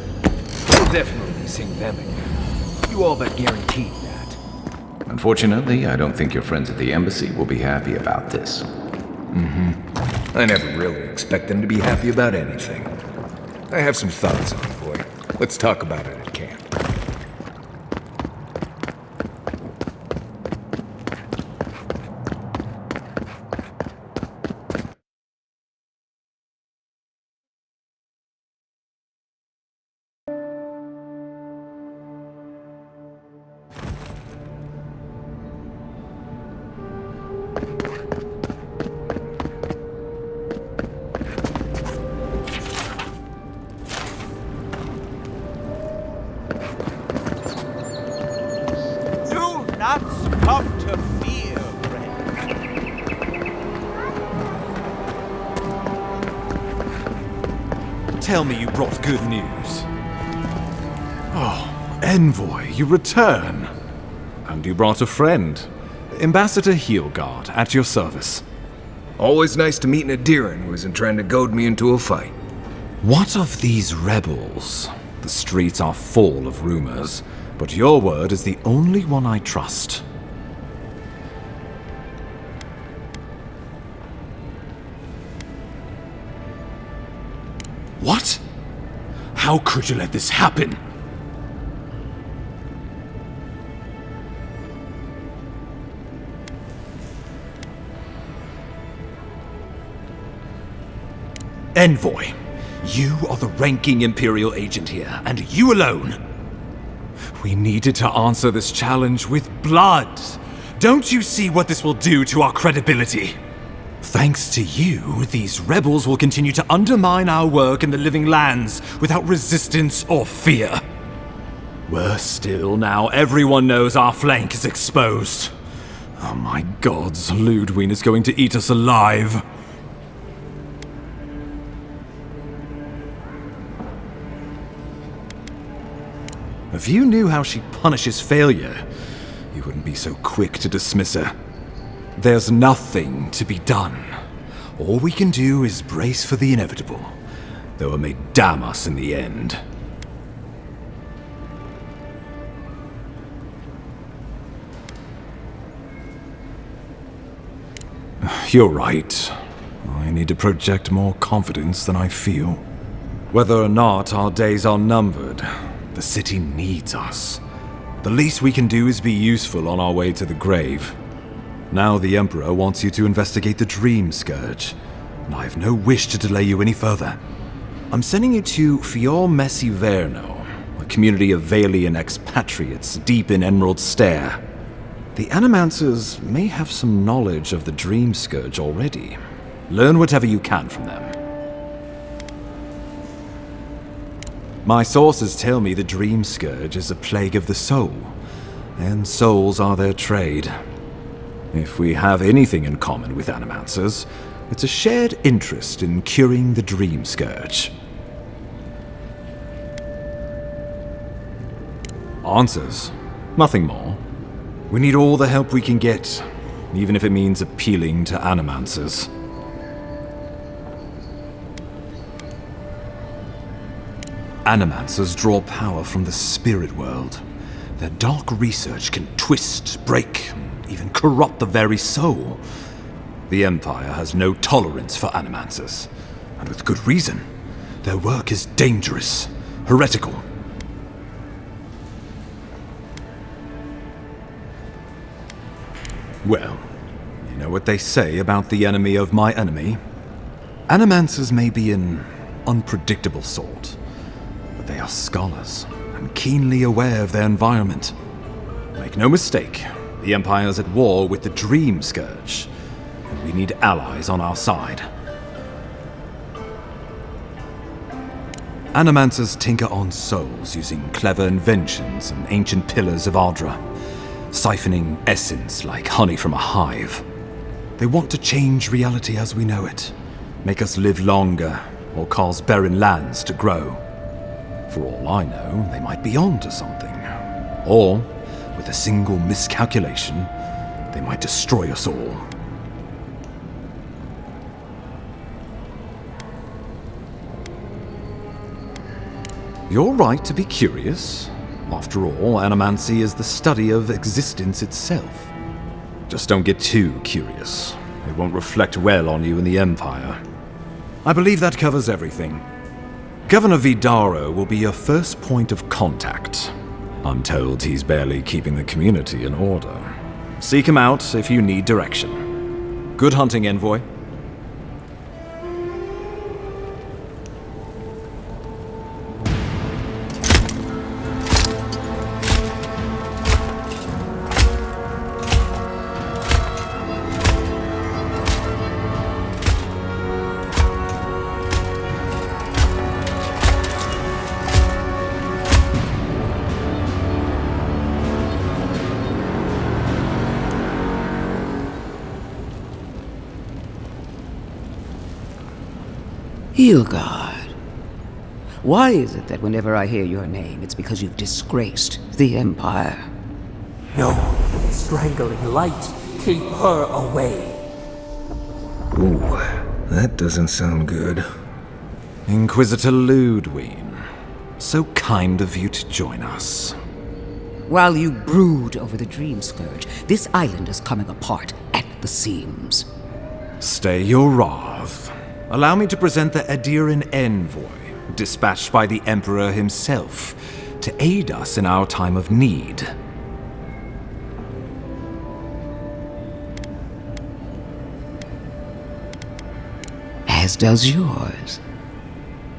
[SPEAKER 12] We'll definitely sing them again. You all but guaranteed that.
[SPEAKER 1] Unfortunately, I don't think your friends at the embassy will be happy about this.
[SPEAKER 12] I never really expect them to be happy about anything. I have some thoughts, envoy. Let's talk about it at camp.
[SPEAKER 19] Not succumb to fear, friend.
[SPEAKER 7] Tell me you brought good news. Oh, envoy, you return. And you brought a friend. Ambassador Heelguard, at your service.
[SPEAKER 12] Always nice to meet an Adiran who isn't trying to goad me into a fight.
[SPEAKER 7] What of these rebels? The streets are full of rumors, but your word is the only one I trust. What? How could you let this happen? Envoy, you are the ranking Imperial agent here, and you alone. We needed to answer this challenge with blood. Don't you see what this will do to our credibility? Thanks to you, these rebels will continue to undermine our work in the Living Lands without resistance or fear. Worse still, now everyone knows our flank is exposed. Oh my gods, Ludwig is going to eat us alive. If you knew how she punishes failure, you wouldn't be so quick to dismiss her. There's nothing to be done. All we can do is brace for the inevitable, though it may damn us in the end. You're right. I need to project more confidence than I feel. Whether or not our days are numbered, the city needs us. The least we can do is be useful on our way to the grave. Now the Emperor wants you to investigate the Dream Scourge, and I have no wish to delay you any further. I'm sending you to Fior Messi Verno, a community of Valian expatriates deep in Emerald Stair. The Animancers may have some knowledge of the Dream Scourge already. Learn whatever you can from them. My sources tell me the Dream Scourge is a plague of the soul, and souls are their trade. If we have anything in common with Animancers, it's a shared interest in curing the Dream Scourge. Answers. Nothing more. We need all the help we can get, even if it means appealing to Animancers. Animancers draw power from the spirit world. Their dark research can twist, break, even corrupt the very soul. The Empire has no tolerance for Animancers, and with good reason. Their work is dangerous, heretical. Well, you know what they say about the enemy of my enemy? Animancers may be an unpredictable sort, but they are scholars and keenly aware of their environment. Make no mistake, the Empire's at war with the Dream Scourge, and we need allies on our side. Animancers tinker on souls using clever inventions and ancient pillars of Ardra, siphoning essence like honey from a hive. They want to change reality as we know it, make us live longer, or cause barren lands to grow. For all I know, they might be on to something. Or, with a single miscalculation, they might destroy us all. You're right to be curious. After all, animancy is the study of existence itself. Just don't get too curious. It won't reflect well on you in the Empire. I believe that covers everything. Governor Vidaro will be your first point of contact. I'm told he's barely keeping the community in order. Seek him out if you need direction. Good hunting, Envoy.
[SPEAKER 10] Hilgard. Why is it that whenever I hear your name, it's because you've disgraced the Empire?
[SPEAKER 22] No, strangling light. Keep her away.
[SPEAKER 12] Ooh, that doesn't sound good.
[SPEAKER 7] Inquisitor Ludwig, so kind of you to join us.
[SPEAKER 10] While you brood over the Dream Scourge, this island is coming apart at the seams.
[SPEAKER 7] Stay your wrath. Allow me to present the Adiran Envoy, dispatched by the Emperor himself, to aid us in our time of need.
[SPEAKER 10] As does yours.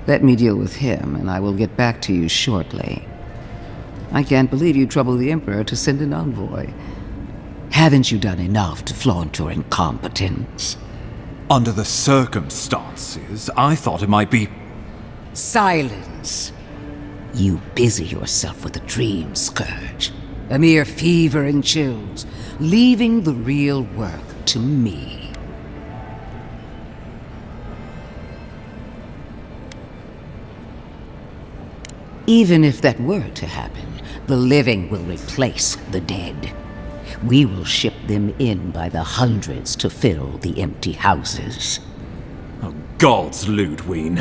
[SPEAKER 10] Let me deal with him, and I will get back to you shortly. I can't believe you troubled the Emperor to send an envoy. Haven't you done enough to flaunt your incompetence?
[SPEAKER 7] Under the circumstances, I thought it might be...
[SPEAKER 10] Silence! You busy yourself with the Dream Scourge. A mere fever and chills, leaving the real work to me. Even if that were to happen, the living will replace the dead. We will ship them in by the hundreds to fill the empty houses.
[SPEAKER 7] Oh, gods, Ludwig.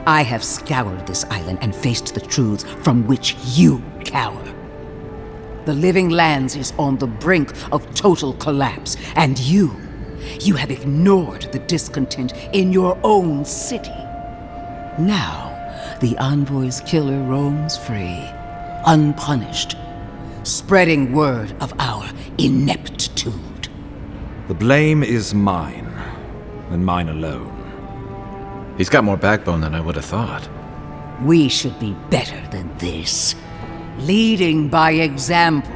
[SPEAKER 10] I have scoured this island and faced the truths from which you cower. The Living Lands is on the brink of total collapse, and you have ignored the discontent in your own city. Now, the Envoy's killer roams free, unpunished, spreading word of our ineptitude.
[SPEAKER 7] The blame is mine, and mine alone.
[SPEAKER 1] He's got more backbone than I would have thought.
[SPEAKER 10] We should be better than this. Leading by example.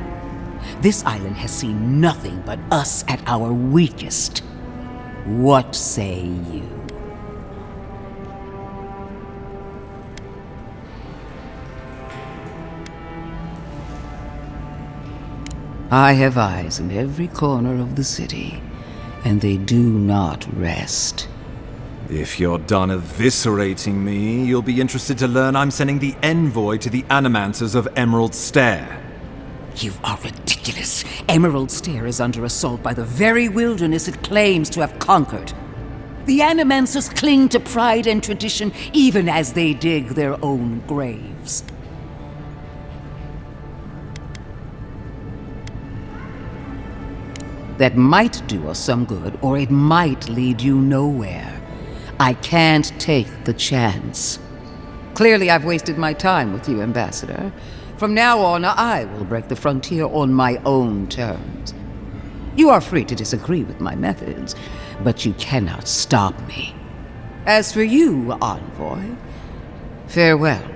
[SPEAKER 10] This island has seen nothing but us at our weakest. What say you? I have eyes in every corner of the city, and they do not rest.
[SPEAKER 7] If you're done eviscerating me, you'll be interested to learn I'm sending the envoy to the Animancers of Emerald Stair.
[SPEAKER 10] You are ridiculous. Emerald Stair is under assault by the very wilderness it claims to have conquered. The Animancers cling to pride and tradition even as they dig their own graves. That might do us some good, or it might lead you nowhere. I can't take the chance. Clearly, I've wasted my time with you, Ambassador. From now on, I will break the frontier on my own terms. You are free to disagree with my methods, but you cannot stop me. As for you, Envoy, farewell.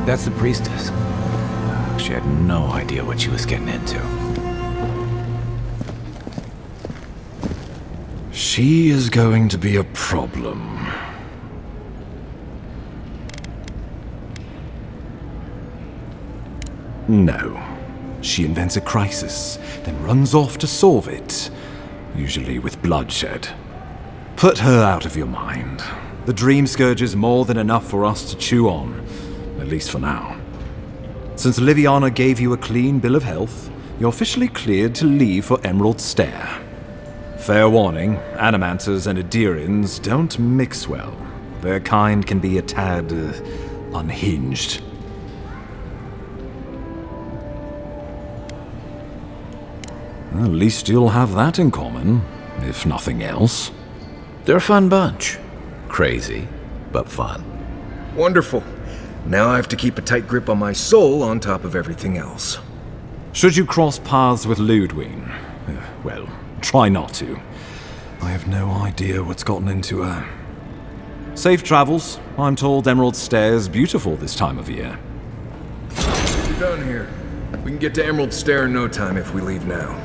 [SPEAKER 1] That's the priestess. She had no idea what she was getting into.
[SPEAKER 7] She is going to be a problem. No. She invents a crisis, then runs off to solve it, usually with bloodshed. Put her out of your mind. The Dream Scourge is more than enough for us to chew on, at least for now. Since Liviana gave you a clean bill of health, you're officially cleared to leave for Emerald Stair. Fair warning, Animancers and Adirians don't mix well. Their kind can be a tad unhinged. At least you'll have that in common, if nothing else.
[SPEAKER 1] They're a fun bunch. Crazy, but fun.
[SPEAKER 12] Wonderful. Now I have to keep a tight grip on my soul on top of everything else.
[SPEAKER 7] Should you cross paths with Ludwig, well, try not to. I have no idea what's gotten into her. Safe travels. I'm told Emerald Stair is beautiful this time of year.
[SPEAKER 12] We're done here. We can get to Emerald Stair in no time if we leave now.